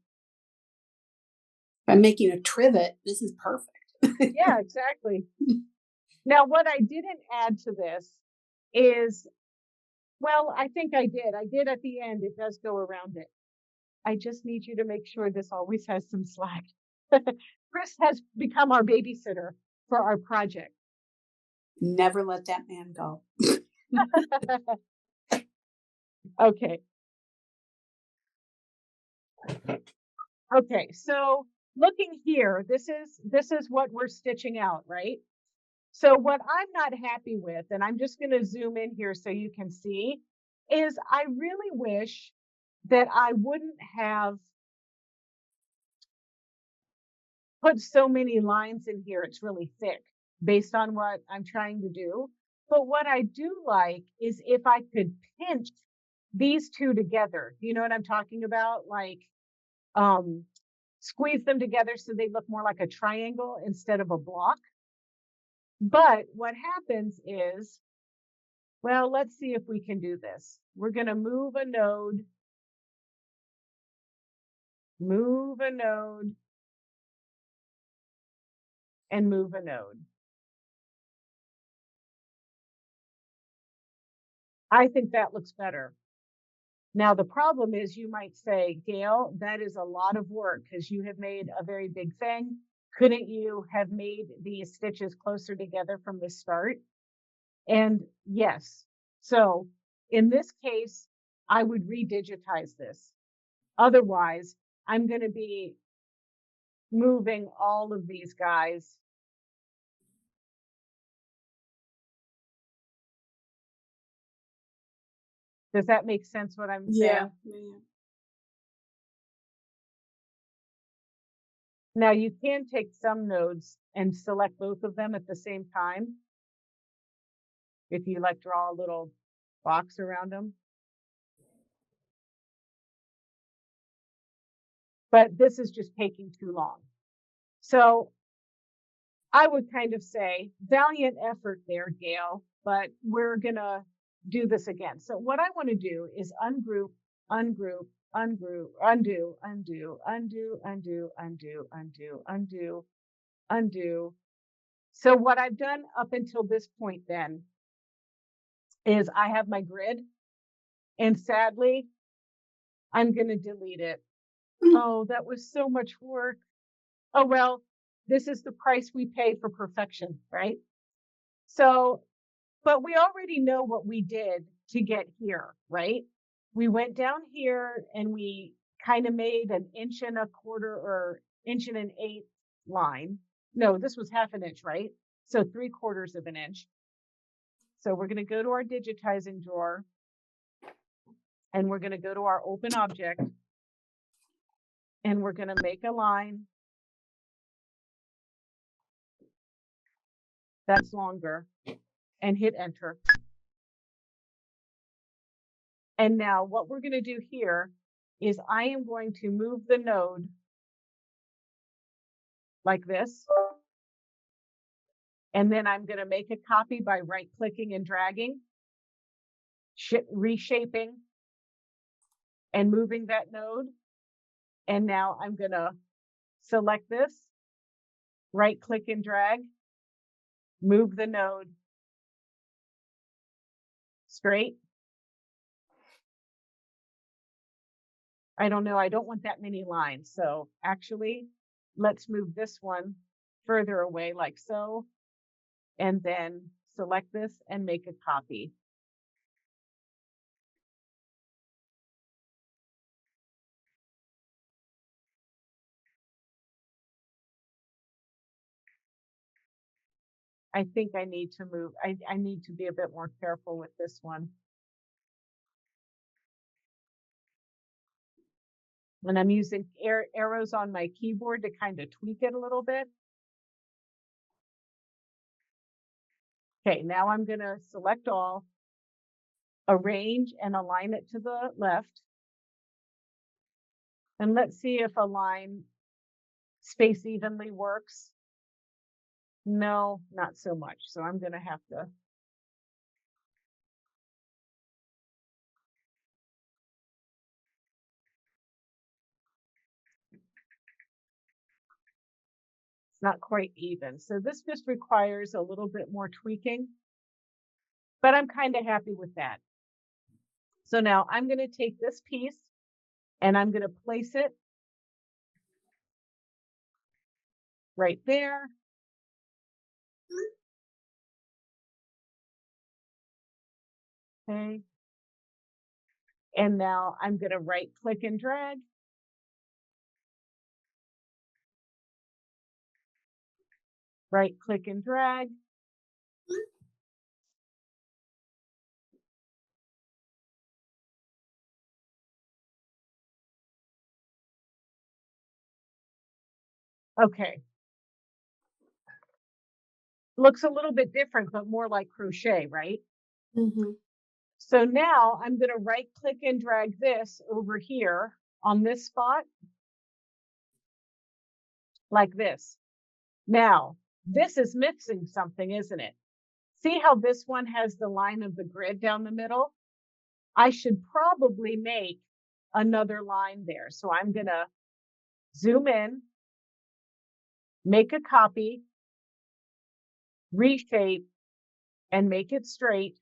if I'm making a trivet, this is perfect. Yeah, exactly. Now, what I didn't add to this is, well, I think I did. I did at the end. It does go around it. I just need you to make sure this always has some slack. Chris has become our babysitter for our project. Never let that man go. Okay. Okay, so looking here, this is what we're stitching out, right? So what I'm not happy with, and I'm just going to zoom in here so you can see, is I really wish that I wouldn't have put so many lines in here. It's really thick based on what I'm trying to do. But what I do like is if I could pinch these two together. Do you know what I'm talking about? Like, squeeze them together so they look more like a triangle instead of a block. But what happens is, well, let's see if we can do this. We're going to move a node, and move a node. I think that looks better. Now, the problem is you might say, Gail, that is a lot of work because you have made a very big thing. Couldn't you have made these stitches closer together from the start? And yes, so in this case, I would redigitize this. Otherwise, I'm going to be moving all of these guys. Does that make sense what I'm saying? Yeah. Now you can take some nodes and select both of them at the same time. If you like draw a little box around them. But this is just taking too long. So I would kind of say valiant effort there, Gayle, but we're gonna do this again. So what I want to do is ungroup, ungroup, ungroup, undo, undo, undo, undo, undo, undo, undo, undo. So what I've done up until this point then is I have my grid, and sadly, I'm gonna delete it. Oh, that was so much work. Oh, well, this is the price we pay for perfection, right? So, but we already know what we did to get here, right? We went down here and we kind of made an 1.25 inch or 1.125 inch line. No, this was 1/2 inch, right? So 3/4 of an inch. So we're going to go to our digitizing drawer and we're going to go to our open object and we're going to make a line that's longer and hit enter. And now what we're going to do here is I am going to move the node like this. And then I'm going to make a copy by right clicking and dragging, reshaping and moving that node. And now I'm going to select this, right click and drag, move the node straight. I don't know. I don't want that many lines. So actually, let's move this one further away like so. And then select this and make a copy. I think I need to move. I need to be a bit more careful with this one. And I'm using arrows on my keyboard to kind of tweak it a little bit. Okay, now I'm going to select all, arrange and align it to the left. And let's see if align space evenly works. No, not so much. So I'm going to have to. It's not quite even. So this just requires a little bit more tweaking, but I'm kind of happy with that. So now I'm going to take this piece and I'm going to place it right there. Okay. And now I'm going to right click and drag. Right click and drag. Okay. Looks a little bit different, but more like crochet, right? Mm-hmm. So now I'm going to right click and drag this over here on this spot like this. Now, this is missing something, isn't it? See how this one has the line of the grid down the middle? I should probably make another line there. So I'm going to zoom in, make a copy, reshape, and make it straight.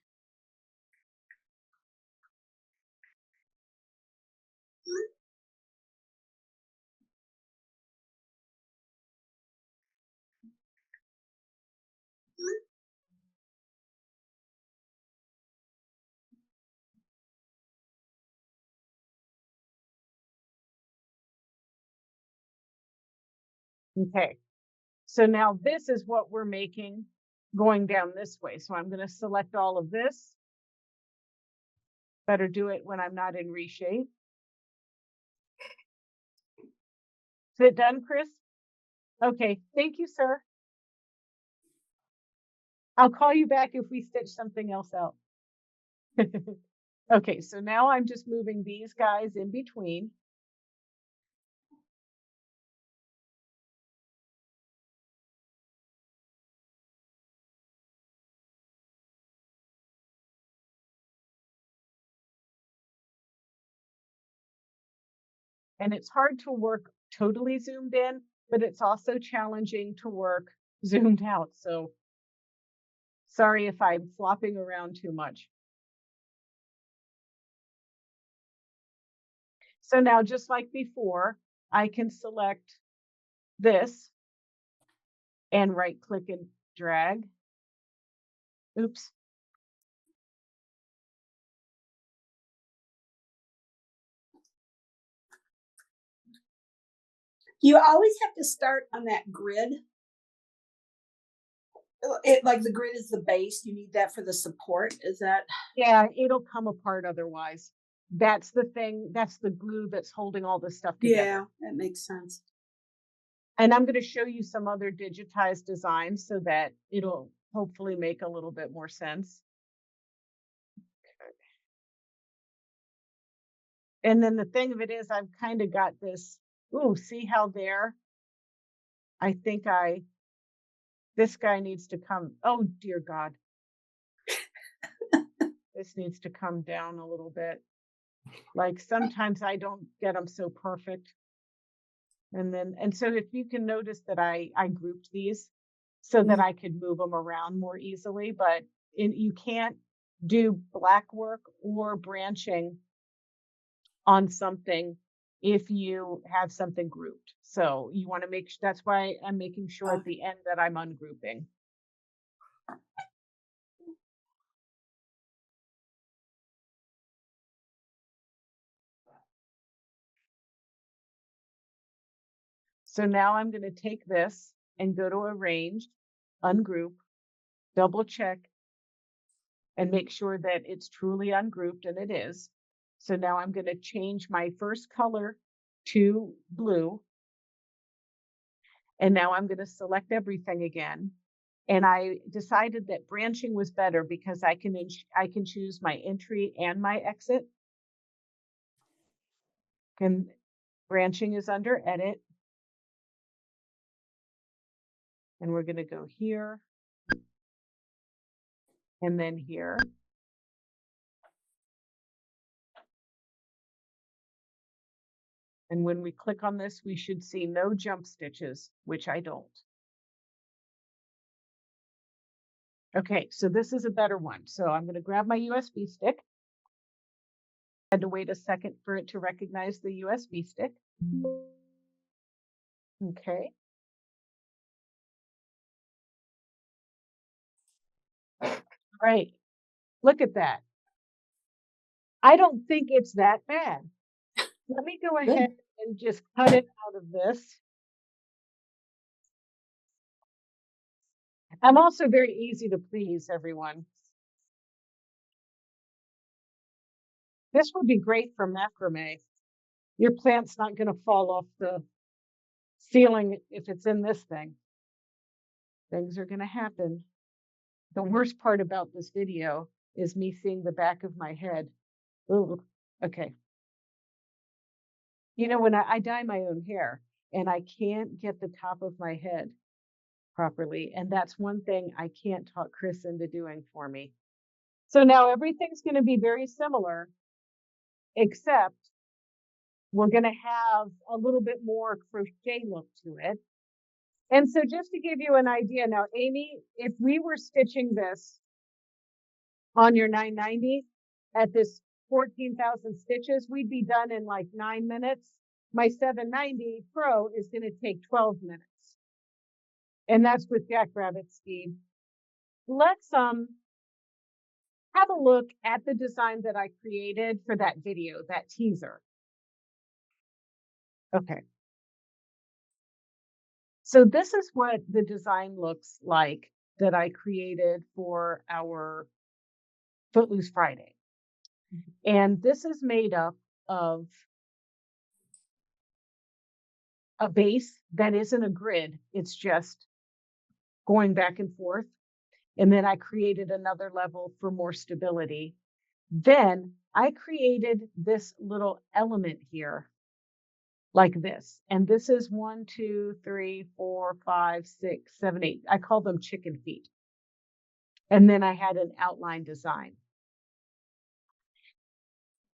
Okay. So now this is what we're making going down this way. So I'm going to select all of this. Better do it when I'm not in reshape. Is it done, Chris? Okay. Thank you, sir. I'll call you back if we stitch something else out. Okay. So now I'm just moving these guys in between. And it's hard to work totally zoomed in, but it's also challenging to work zoomed out. So sorry if I'm flopping around too much. So now, just like before, I can select this and right click and drag. Oops. You always have to start on that grid. Like the grid is the base. You need that for the support. Is that? Yeah, it'll come apart otherwise. That's the thing. That's the glue that's holding all this stuff together. Yeah, that makes sense. And I'm going to show you some other digitized designs so that it'll hopefully make a little bit more sense. Okay. And then the thing of it is, I've kind of got this. Ooh, see how there? I think this guy needs to come. Oh, dear God. This needs to come down a little bit. Like sometimes I don't get them so perfect. And so if you can notice that I grouped these so that I could move them around more easily, but you can't do black work or branching on something if you have something grouped. So you want to make sure, that's why I'm making sure at the end that I'm ungrouping. So now I'm going to take this and go to Arrange, Ungroup, double check, and make sure that it's truly ungrouped, and it is. So now I'm going to change my first color to blue. And now I'm going to select everything again. And I decided that branching was better because I can choose my entry and my exit. And branching is under Edit. And we're going to go here and then here. And when we click on this, we should see no jump stitches, which I don't. Okay, so this is a better one. So I'm going to grab my USB stick. I had to wait a second for it to recognize the USB stick. Okay. All right. Look at that. I don't think it's that bad. Let me go ahead and just cut it out of this. I'm also very easy to please, everyone. This would be great for macrame. Your plant's not going to fall off the ceiling if it's in this thing. Things are going to happen. The worst part about this video is me seeing the back of my head. Ooh, okay. You know, when I dye my own hair and I can't get the top of my head properly, and that's one thing I can't talk Chris into doing for me. So now everything's going to be very similar, except we're going to have a little bit more crochet look to it. And so just to give you an idea now, Amy, if we were stitching this on your 990 at this 14,000 stitches, we'd be done in like 9 minutes. My 790 Pro is going to take 12 minutes. And that's with Jackrabbit speed. Let's have a look at the design that I created for that video, that teaser. Okay. So this is what the design looks like that I created for our Footloose Friday. And this is made up of a base that isn't a grid. It's just going back and forth. And then I created another level for more stability. Then I created this little element here like this. And this is 1, 2, 3, 4, 5, 6, 7, 8. I call them chicken feet. And then I had an outline design.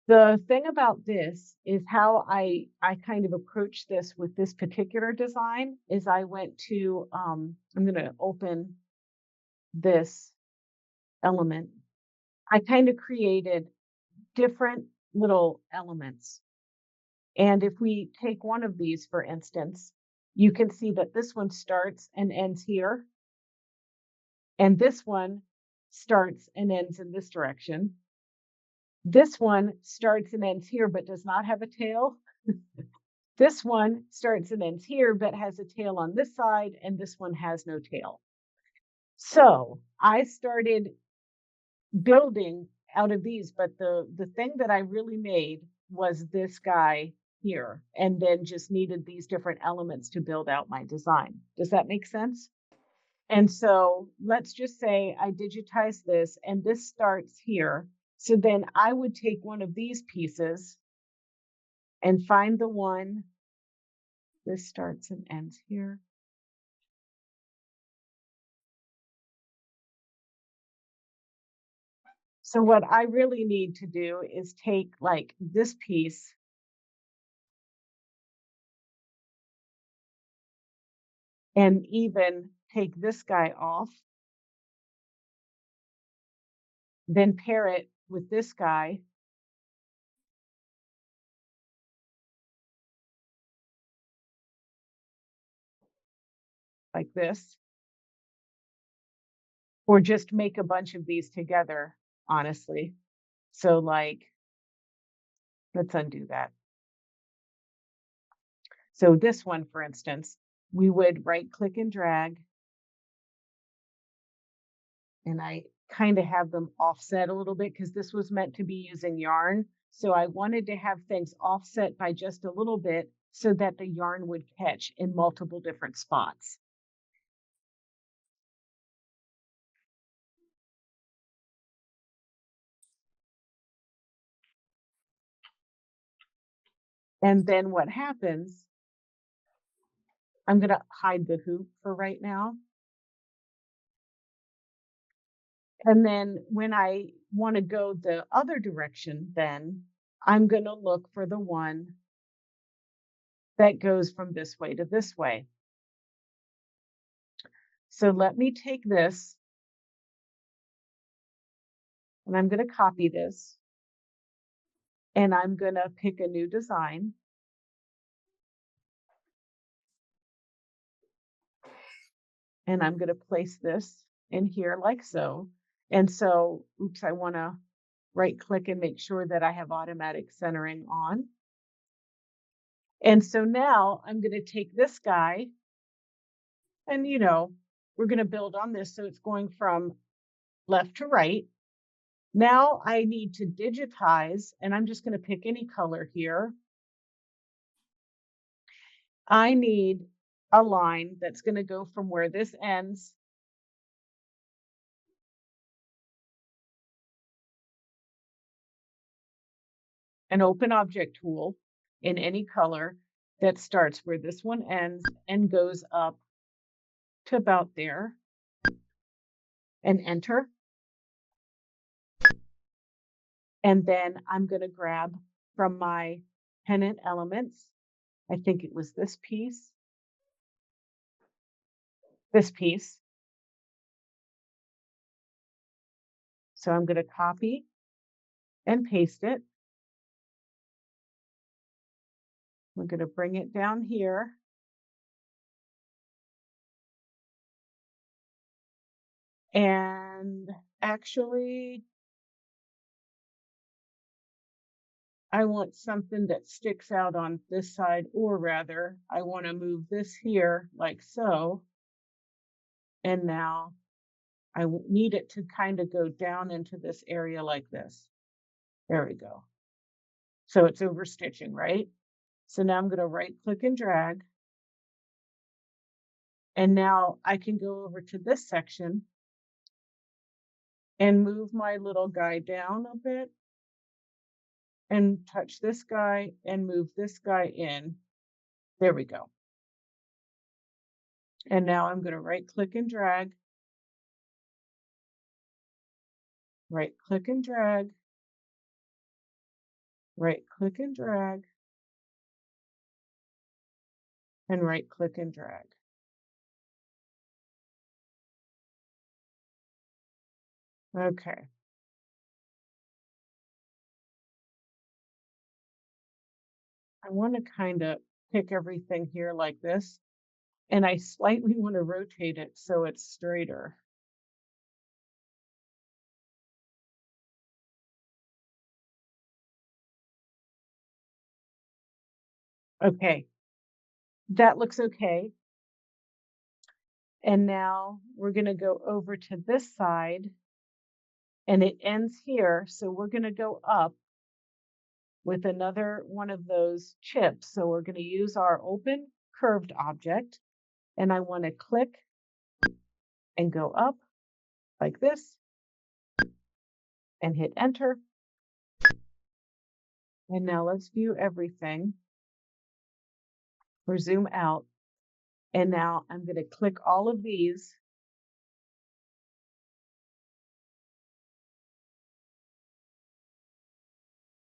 The thing about this is how I kind of approached this with this particular design is I went to, I'm going to open this element. I kind of created different little elements. And if we take one of these, for instance, you can see that this one starts and ends here. And this one starts and ends in this direction. This one starts and ends here, but does not have a tail. This one starts and ends here, but has a tail on this side, and this one has no tail. So I started building out of these, but the thing that I really made was this guy here, and then just needed these different elements to build out my design. Does that make sense? And so let's just say I digitize this, and this starts here. So then I would take one of these pieces and find the one. This starts and ends here. So what I really need to do is take like this piece and even take this guy off, then pair it with this guy. Like this, or just make a bunch of these together, honestly. So like, let's undo that. So this one, for instance, we would right click and drag, and I kind of have them offset a little bit because this was meant to be using yarn. So I wanted to have things offset by just a little bit so that the yarn would catch in multiple different spots. And then what happens, I'm going to hide the hoop for right now. And then when I want to go the other direction, then I'm going to look for the one that goes from this way to this way. So let me take this, and I'm going to copy this, and I'm going to pick a new design. And I'm going to place this in here like so. And so, oops, I want to right click and make sure that I have automatic centering on. And so now I'm going to take this guy, and we're going to build on this. So it's going from left to right. Now I need to digitize, and I'm just going to pick any color here. I need a line that's going to go from where this ends an open object tool in any color that starts where this one ends and goes up to about there, and enter. And then I'm going to grab from my pennant elements, I think it was this piece. So I'm going to copy and paste it. We're going to bring it down here. And actually, I want something that sticks out on this side, or rather, I want to move this here like so. And now I need it to kind of go down into this area like this. There we go. So it's over stitching, right? So now I'm going to right click and drag. And now I can go over to this section and move my little guy down a bit and touch this guy and move this guy in. There we go. And now I'm going to right click and drag. Right click and drag. right click and drag, and right click and drag. Okay. I want to kind of pick everything here like this, and I slightly want to rotate it so it's straighter. Okay, that looks okay. And now we're going to go over to this side, and it ends here. So we're going to go up with another one of those chips. So we're going to use our open curved object, and I want to click and go up like this and hit enter. And now let's view everything or zoom out. And now I'm going to click all of these.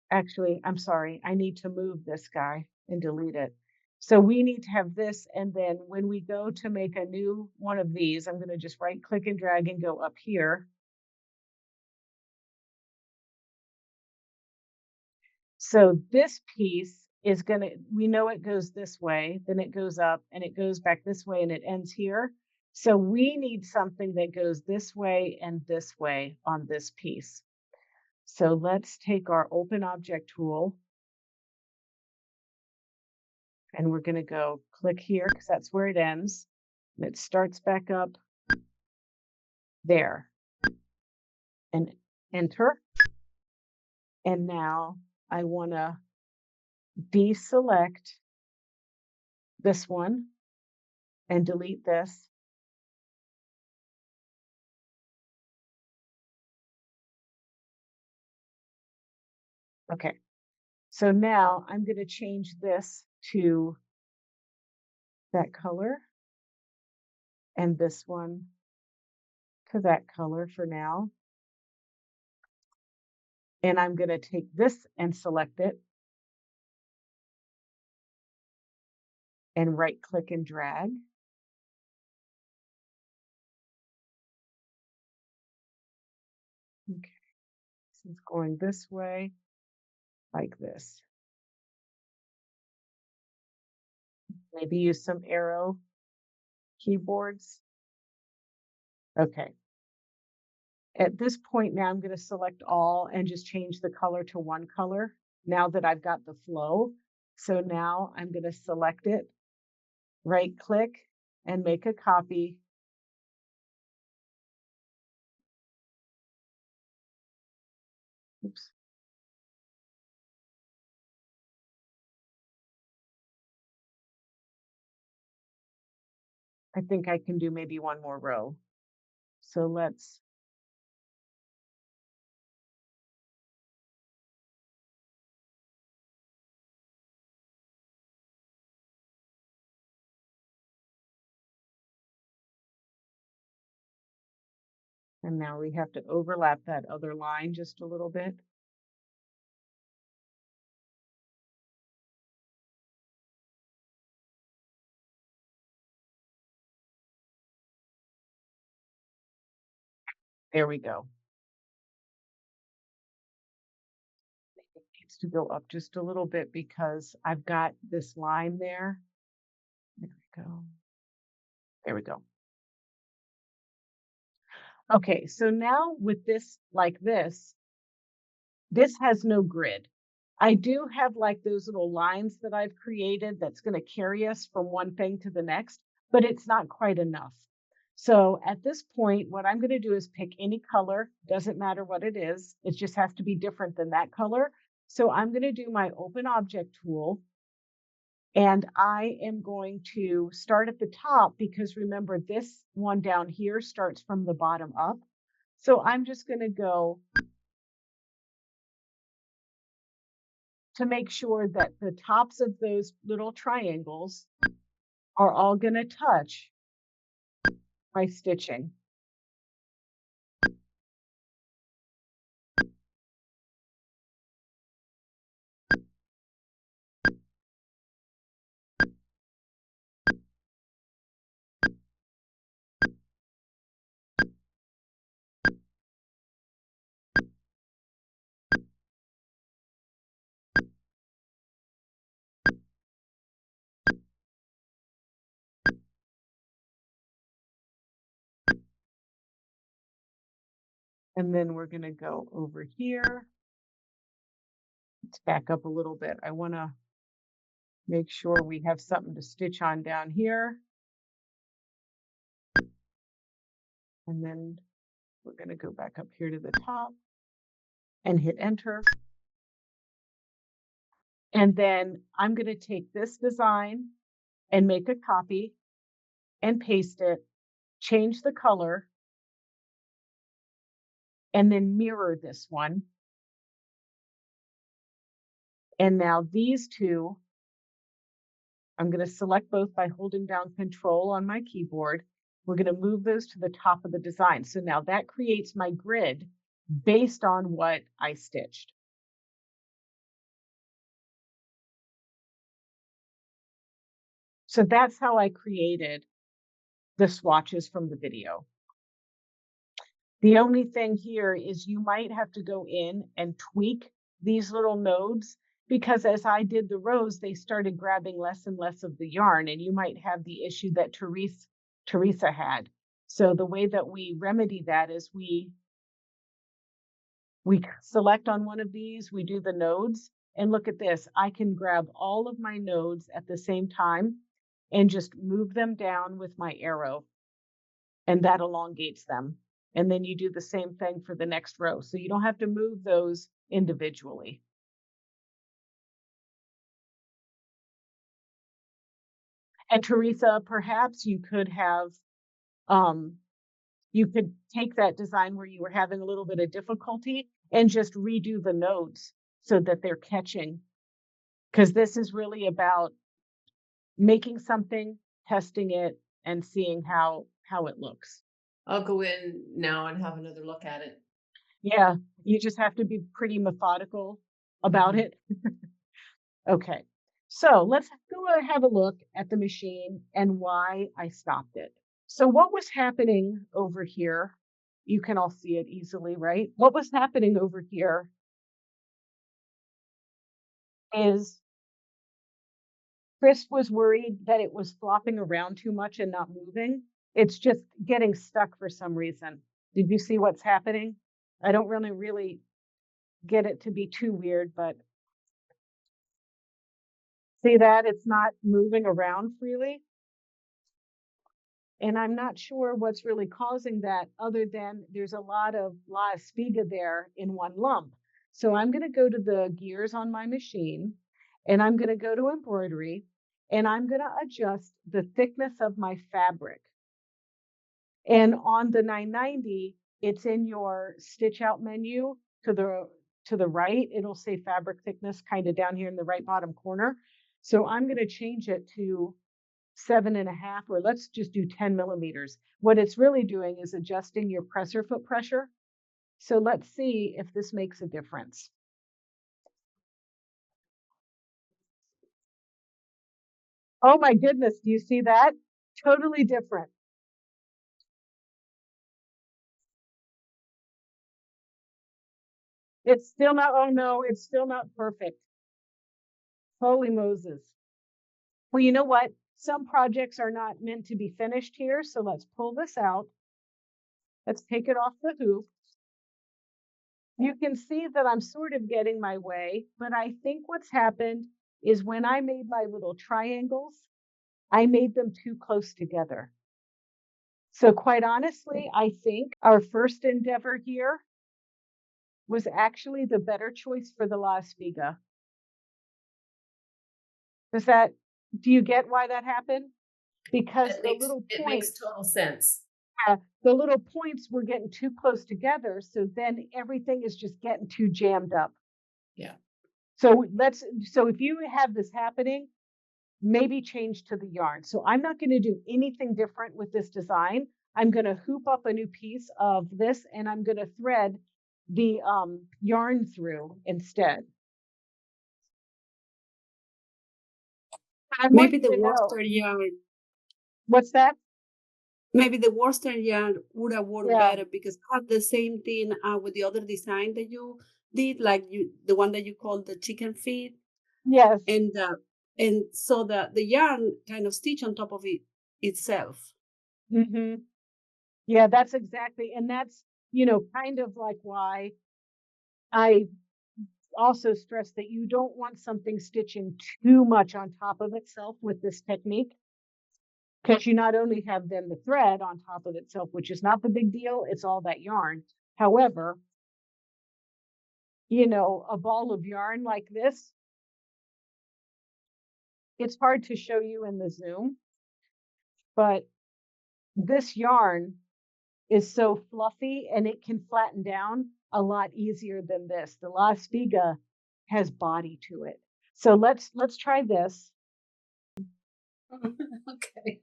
Actually, I'm sorry, I need to move this guy and delete it. So we need to have this, and then when we go to make a new one of these, I'm going to just right click and drag and go up here. So this piece is going to, we know it goes this way, then it goes up and it goes back this way and it ends here. So we need something that goes this way and this way on this piece. So let's take our open object tool, and we're going to go click here because that's where it ends. And it starts back up there, and enter. And now I want to deselect this one and delete this. Okay, so now I'm going to change this to that color and this one to that color for now. And I'm going to take this and select it and right click and drag. Okay, this is going this way like this. Maybe use some arrow keyboards. Okay. At this point now, I'm going to select all and just change the color to one color now that I've got the flow. So now I'm going to select it, right click, and make a copy. Oops. I think I can do maybe one more row. So let's, and now we have to overlap that other line just a little bit. There we go. It needs to go up just a little bit because I've got this line there. There we go. There we go. Okay, so now with this like this has no grid. I do have like those little lines that I've created that's going to carry us from one thing to the next, but it's not quite enough. So at this point, what I'm going to do is pick any color, doesn't matter what it is, it just has to be different than that color. So I'm going to do my open object tool, and I am going to start at the top because remember this one down here starts from the bottom up. So I'm just going to go to make sure that the tops of those little triangles are all going to touch my stitching. And then we're going to go over here. Let's back up a little bit. I want to make sure we have something to stitch on down here. And then we're going to go back up here to the top and hit enter. And then I'm going to take this design and make a copy and paste it, change the color, and then mirror this one. And now these two, I'm going to select both by holding down Control on my keyboard. We're going to move those to the top of the design. So now that creates my grid based on what I stitched. So that's how I created the swatches from the video. The only thing here is you might have to go in and tweak these little nodes, because as I did the rows, they started grabbing less and less of the yarn, and you might have the issue that Teresa had. So the way that we remedy that is we select on one of these, we do the nodes, and look at this. I can grab all of my nodes at the same time and just move them down with my arrow, and that elongates them. And then you do the same thing for the next row. So you don't have to move those individually. And Teresa, perhaps you could have, you could take that design where you were having a little bit of difficulty and just redo the nodes so that they're catching. Because this is really about making something, testing it, and seeing how it looks. I'll go in now and have another look at it. Yeah, you just have to be pretty methodical about Mhm. it. Okay, so let's go have a look at the machine and why I stopped it. So what was happening over here, you can all see it easily, right? What was happening over here is Chris was worried that it was flopping around too much and not moving. It's just getting stuck for some reason. Did you see what's happening? I don't really get it to be too weird, but see that it's not moving around freely. And I'm not sure what's really causing that, other than there's a lot of La Espiga there in one lump. So I'm going to go to the gears on my machine, and I'm going to go to embroidery, and I'm going to adjust the thickness of my fabric. And on the 990, it's in your stitch out menu to the right. It'll say fabric thickness kind of down here in the right bottom corner. So I'm going to change it to 7.5, or let's just do 10 millimeters. What it's really doing is adjusting your presser foot pressure. So let's see if this makes a difference. Oh my goodness, do you see that? Totally different. It's still not, oh no, it's still not perfect. Holy Moses. Well, you know what? Some projects are not meant to be finished here. So let's pull this out. Let's take it off the hoop. You can see that I'm sort of getting my way, but I think what's happened is when I made my little triangles, I made them too close together. So quite honestly, I think our first endeavor here was actually the better choice for the La Espiga. Do you get why that happened? Because It makes total sense. The little points were getting too close together. So then everything is just getting too jammed up. Yeah. So if you have this happening, maybe change to the yarn. So I'm not going to do anything different with this design. I'm going to hoop up a new piece of this, and I'm going to thread the yarn through instead. I Maybe want the you to know. worsted yarn. What's that? Maybe the worsted yarn would have worked Yeah. better, because I had the same thing with the other design that you did, like the one that you called the chicken feet. Yes. And so the yarn kind of stitch on top of it itself. Mm-hmm. Yeah, that's exactly, and that's kind of like why I also stress that you don't want something stitching too much on top of itself with this technique, because you not only have then the thread on top of itself, which is not the big deal, it's all that yarn. However, a ball of yarn like this, it's hard to show you in the Zoom, but this yarn is so fluffy and it can flatten down a lot easier than this. The La Spiga has body to it. So let's try this. Okay.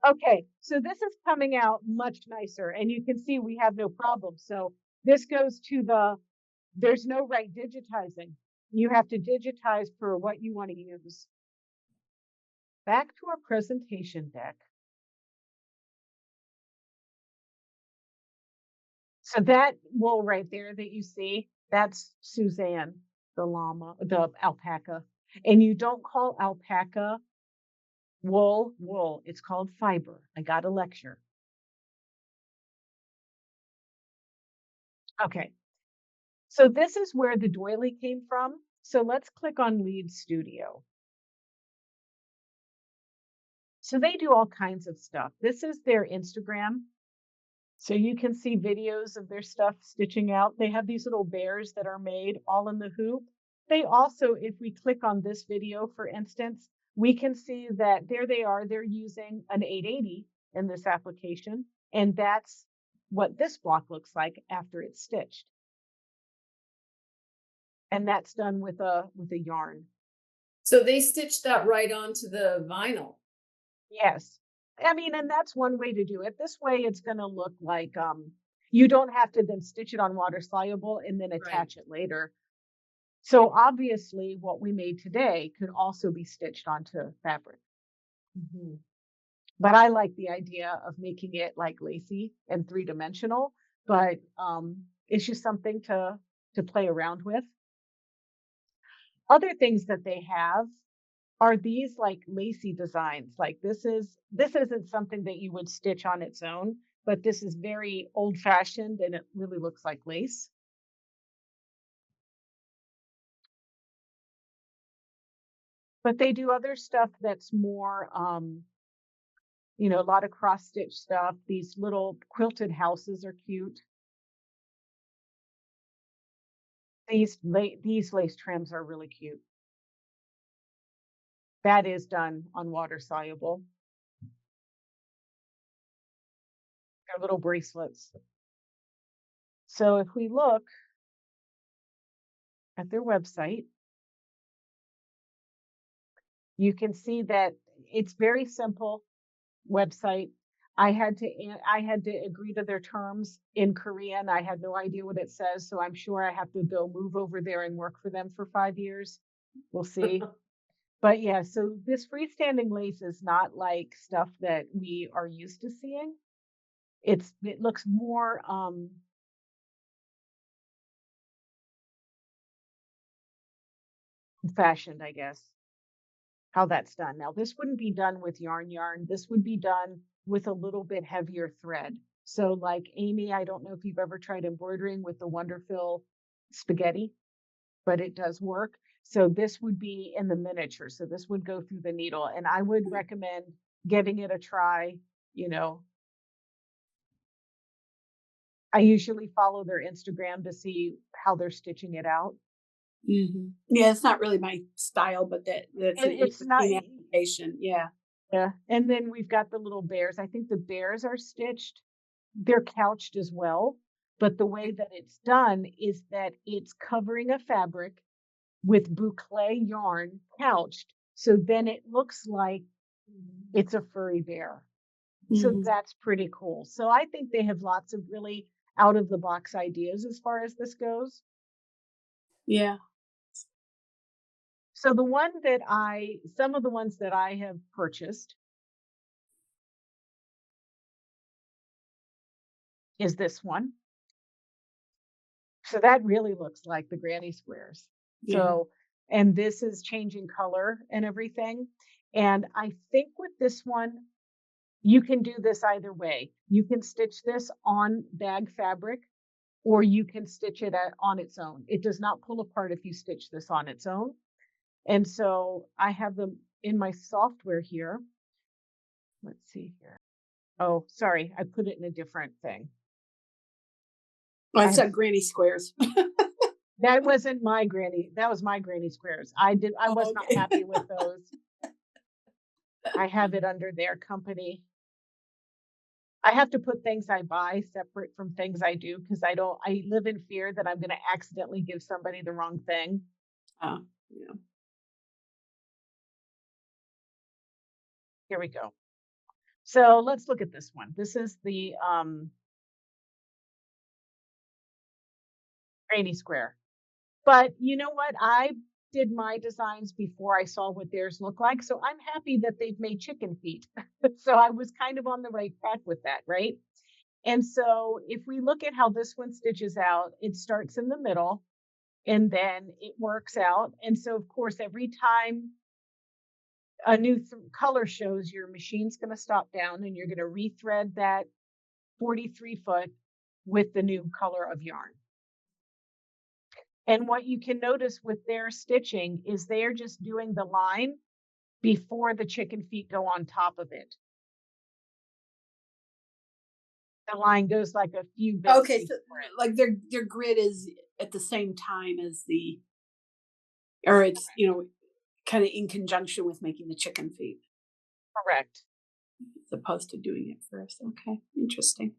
Okay, so this is coming out much nicer, and you can see we have no problem. So this goes to there's no right digitizing. You have to digitize for what you want to use. Back to our presentation deck. So that wool right there that you see, that's Suzanne, the alpaca. And you don't call alpaca wool. It's called fiber. I got a lecture. Okay. So this is where the doily came from. So let's click on Lead Studio. So they do all kinds of stuff. This is their Instagram. So you can see videos of their stuff stitching out. They have these little bears that are made all in the hoop. They also, if we click on this video, for instance, we can see that there they are. They're using an 880 in this application. And that's what this block looks like after it's stitched. And that's done with a yarn. So they stitched that right onto the vinyl. Yes. I mean, and that's one way to do it. This way it's going to look like you don't have to then stitch it on water soluble and then attach it later. So obviously what we made today could also be stitched onto fabric. Mm-hmm. But I like the idea of making it like lacy and 3-dimensional, but it's just something to play around with. Other things that they have are these like lacy designs. Like this isn't something that you would stitch on its own, but this is very old fashioned and it really looks like lace. But they do other stuff that's more, a lot of cross stitch stuff. These little quilted houses are cute. These lace trims are really cute. That is done on water soluble. They're little bracelets. So if we look at their website, you can see that it's very simple website. I had to agree to their terms in Korean. I had no idea what it says, so I'm sure I have to go move over there and work for them for 5 years. We'll see. But yeah, so this freestanding lace is not like stuff that we are used to seeing. It looks more fashioned, I guess, how that's done. Now, this wouldn't be done with yarn. This would be done with a little bit heavier thread. So like Amy, I don't know if you've ever tried embroidering with the Wonderfill spaghetti, but it does work. So this would be in the miniature. So this would go through the needle, and I would recommend giving it a try. I usually follow their Instagram to see how they're stitching it out. Mm-hmm. Yeah, it's not really my style, but that's an It's not application. Yeah. Yeah. And then we've got the little bears. I think the bears are stitched. They're couched as well. But the way that it's done is that it's covering a fabric with boucle yarn couched. So then it looks like it's a furry bear. So Mm-hmm. that's pretty cool. So I think they have lots of really out of the box ideas as far as this goes. Yeah. So some of the ones that I have purchased is this one. So that really looks like the granny squares. Yeah. So, and this is changing color and everything. And I think with this one, You can do this either way. You can stitch this on bag fabric, or you can stitch it on its own. It does not pull apart if you stitch this on its own. And so I have them in my software here. Let's see here. Oh, sorry, I put it in a different thing. Well, it's Granny Squares. That wasn't my granny. That was my granny squares. I was not happy with those. I have it under their company. I have to put things I buy separate from things I do because I live in fear that I'm going to accidentally give somebody the wrong thing. Yeah. Here we go. So let's look at this one. This is the granny square. But you know what? I did my designs before I saw what theirs look like. So I'm happy that they've made chicken feet. So I was kind of on the right track with that, right? And so if we look at how this one stitches out, it starts in the middle and then it works out. And so of course, every time a new color shows, your machine's going to stop down and you're going to rethread that 43 foot with the new color of yarn. And what you can notice with their stitching is they're just doing the line before the chicken feet go on top of it. The line goes like a few bits. Okay, so like their grid is at the same time as or it's, kind of in conjunction with making the chicken feet. Correct. As opposed to doing it first. Okay, interesting.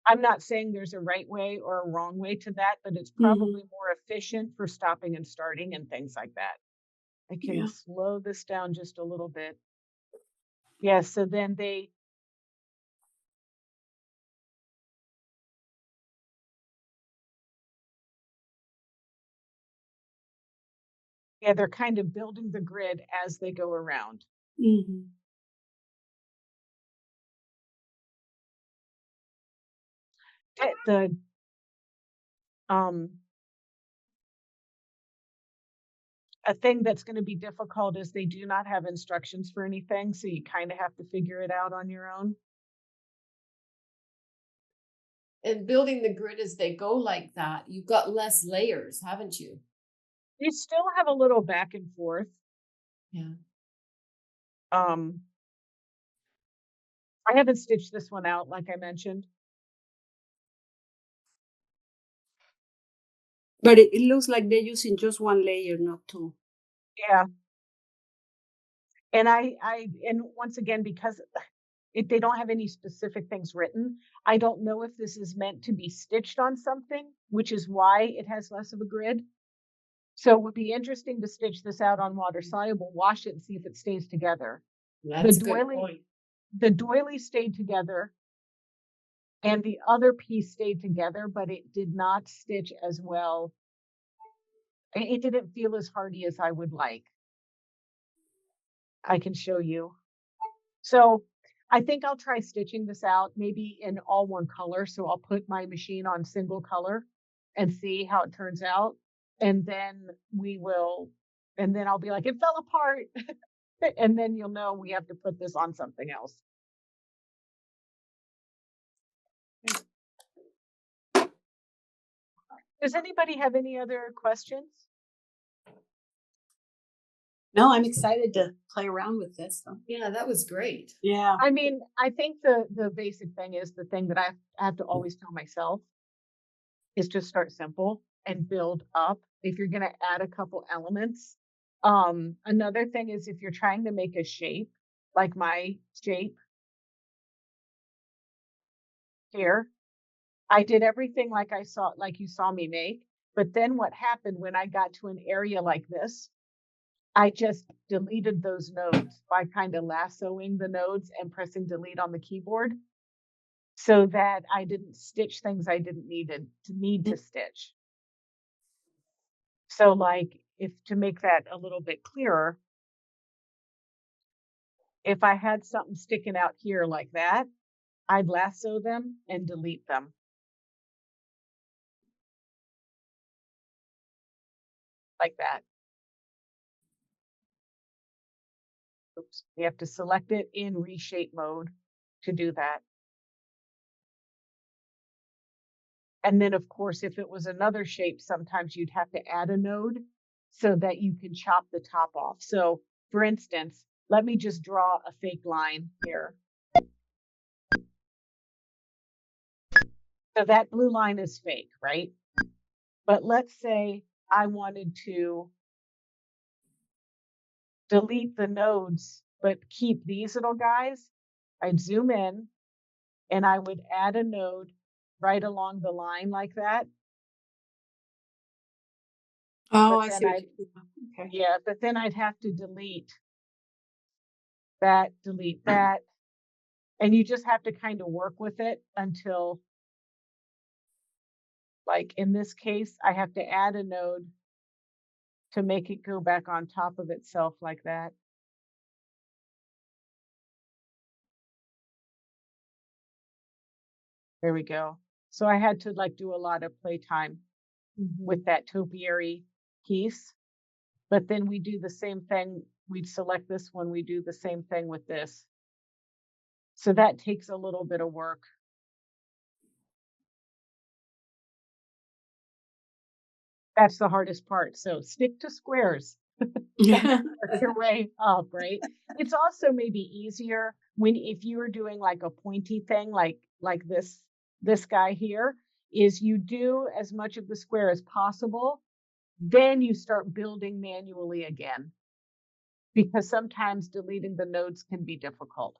I'm not saying there's a right way or a wrong way to that, but it's probably more efficient for stopping and starting and things like that. I can slow this down just a little bit. Yeah, so then they're kind of building the grid as they go around. A thing that's going to be difficult is they do not have instructions for anything, so you kind of have to figure it out on your own. And building the grid as they go like that, you've got less layers, haven't you? You still have a little back and forth. Yeah. I haven't stitched this one out, like I mentioned. But it looks like they're using just one layer, not two. Yeah. And and once again, because they don't have any specific things written, I don't know if this is meant to be stitched on something, which is why it has less of a grid. So it would be interesting to stitch this out on water soluble, wash it and see if it stays together. That's a good point. The doily stayed together and the other piece stayed together, but it did not stitch as well. It didn't feel as hardy as I would like. I can show you. So I think I'll try stitching this out maybe in all one color. So I'll put my machine on single color and see how it turns out. And then I'll be like, it fell apart. And then you'll know we have to put this on something else. Does anybody have any other questions? No, I'm excited to play around with this. So. Yeah, that was great. Yeah. I mean, I think the basic thing is the thing that I have to always tell myself is just start simple and build up. If you're going to add a couple elements, another thing is if you're trying to make a shape, like my shape here, I did everything like you saw me make. But then what happened when I got to an area like this, I just deleted those nodes by kind of lassoing the nodes and pressing delete on the keyboard so that I didn't stitch things I didn't need to stitch. So like to make that a little bit clearer, if I had something sticking out here like that, I'd lasso them and delete them. Like that. Oops. You have to select it in reshape mode to do that. And then, of course, if it was another shape, sometimes you'd have to add a node so that you can chop the top off. So, for instance, let me just draw a fake line here. So that blue line is fake, right? But let's say I wanted to delete the nodes, but keep these little guys. I'd zoom in and I would add a node right along the line like that. Oh, But I then see. I'd, Okay. yeah, but then I'd have to delete that, and you just have to kind of work with it until, like in this case, I have to add a node to make it go back on top of itself like that. There we go. So I had to like do a lot of playtime with that topiary piece. But then we do the same thing. We'd select this one, we do the same thing with this. So that takes a little bit of work. That's the hardest part. So stick to squares. Yeah. Work your way up, right? It's also maybe easier when if you are doing like a pointy thing, like this guy here, is you do as much of the square as possible, then you start building manually again, because sometimes deleting the nodes can be difficult.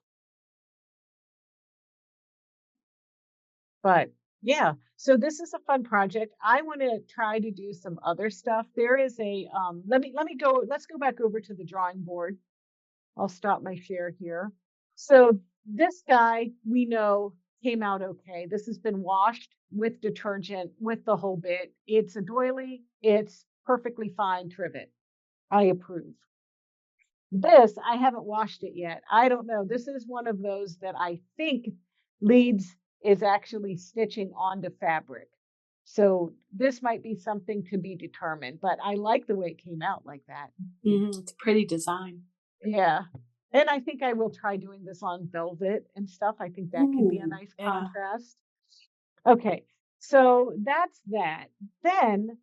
But yeah, so this is a fun project. I want to try to do some other stuff. There is a let's go back over to the drawing board. I'll stop my share here. So this guy we know came out okay. This has been washed with detergent, with the whole bit. It's a doily. It's perfectly fine trivet. I approve. This, I haven't washed it yet. I don't know. This is one of those that I think leads is actually stitching onto fabric. So this might be something to be determined, but I like the way it came out like that. It's a pretty design. Yeah. And I think I will try doing this on velvet and stuff. I think that could be a Ooh, nice yeah. contrast. Okay. So that's that. Then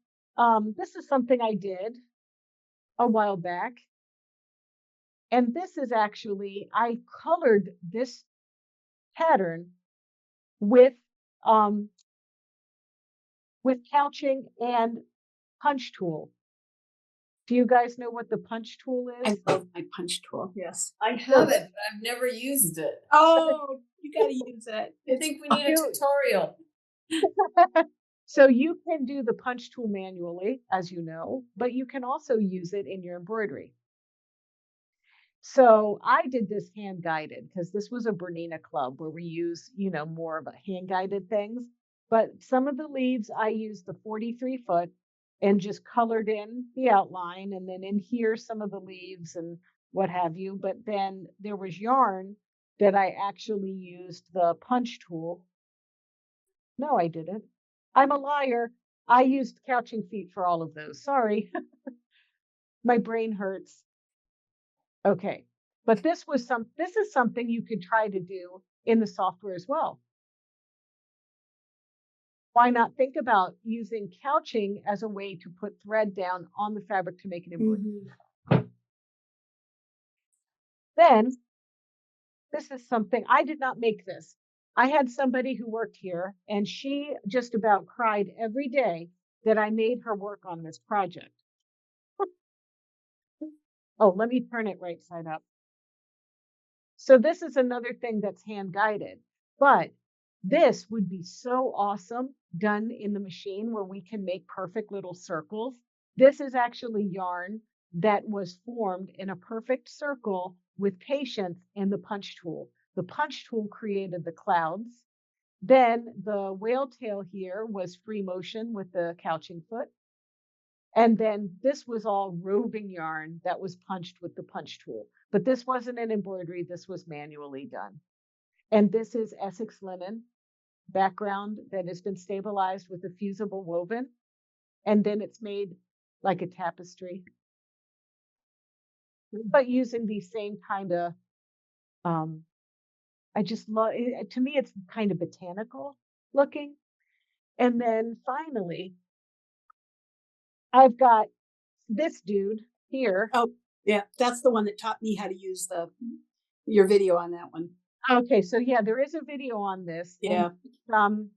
this is something I did a while back. And this is actually, I colored this pattern um, with couching and punch tool. Do you guys know what the punch tool I is? love my punch tool. Yes. I have it, but I've never used it. Oh, you got to use it. I think we need a tutorial. So you can do the punch tool manually, as you know, but you can also use it in your embroidery. So I did this hand guided because this was a Bernina club where we use, more of a hand guided things. But some of the leaves I used the 43 foot and just colored in the outline, and then in here some of the leaves and what have you. But then there was yarn that I actually used the punch tool. No, I didn't. I'm a liar. I used couching feet for all of those. Sorry. My brain hurts. Okay. But this is something you could try to do in the software as well. Why not think about using couching as a way to put thread down on the fabric to make an embroidery? Then this is something I did not make this. I had somebody who worked here and she just about cried every day that I made her work on this project. Oh, let me turn it right side up. So this is another thing that's hand guided, but this would be so awesome done in the machine where we can make perfect little circles. This is actually yarn that was formed in a perfect circle with patience and the punch tool. The punch tool created the clouds. Then the whale tail here was free motion with the couching foot. And then this was all roving yarn that was punched with the punch tool. But this wasn't an embroidery, this was manually done. And this is Essex linen background that has been stabilized with a fusible woven. And then it's made like a tapestry. but using the same kind of, um, I just love it. To me, it's kind of botanical looking. And then finally, I've got this dude here. Oh, yeah, that's the one that taught me how to use your video on that one. Okay, so yeah, there is a video on this. Yeah. And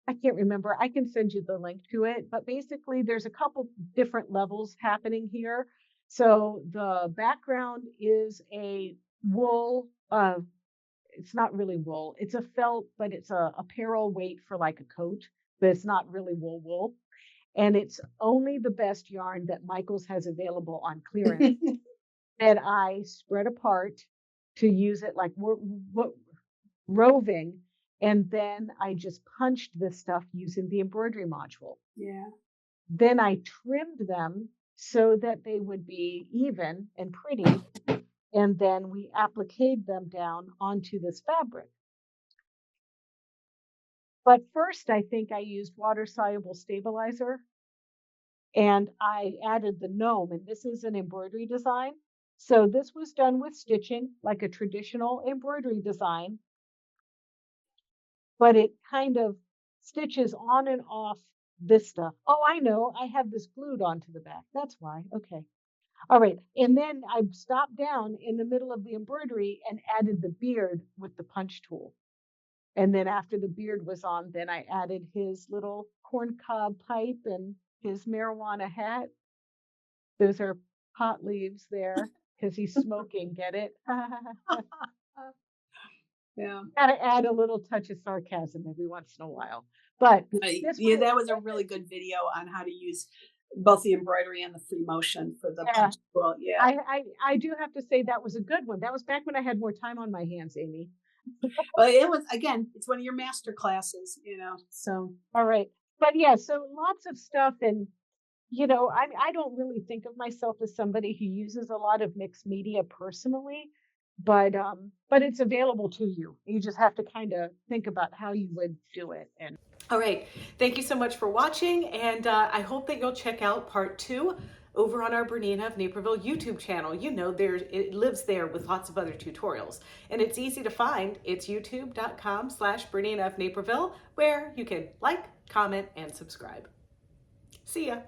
I can't remember. I can send you the link to it, but basically there's a couple different levels happening here. So the background is a wool, it's not really wool. It's a felt, but it's a apparel weight for like a coat, but it's not really wool. And it's only the best yarn that Michaels has available on clearance that I spread apart to use it like roving. And then I just punched this stuff using the embroidery module. Yeah. Then I trimmed them so that they would be even and pretty. And then we appliqued them down onto this fabric. But first, I think I used water-soluble stabilizer, and I added the gnome, and this is an embroidery design. So this was done with stitching, like a traditional embroidery design, but it kind of stitches on and off this stuff. Oh, I know, I have this glued onto the back. That's why. Okay. All right. And then I stopped down in the middle of the embroidery and added the beard with the punch tool. And then after the beard was on, then I added his little corncob pipe and his marijuana hat. Those are pot leaves there because he's smoking. Get it? Yeah. Gotta add a little touch of sarcasm every once in a while. But Yeah, that was a really good video on how to use both the embroidery and the free motion for the punch tool. Yeah. I do have to say that was a good one. That was back when I had more time on my hands, Amy. Well, it was, again, it's one of your master classes, so. All right. But yeah, so lots of stuff. And, I don't really think of myself as somebody who uses a lot of mixed media personally, but it's available to you. You just have to kind of think about how you would do it. And all right, thank you so much for watching, and I hope that you'll check out part 2 over on our BERNINA of Naperville YouTube channel. It lives there with lots of other tutorials, and it's easy to find. It's youtube.com/BERNINA of Naperville, where you can like, comment, and subscribe. See ya.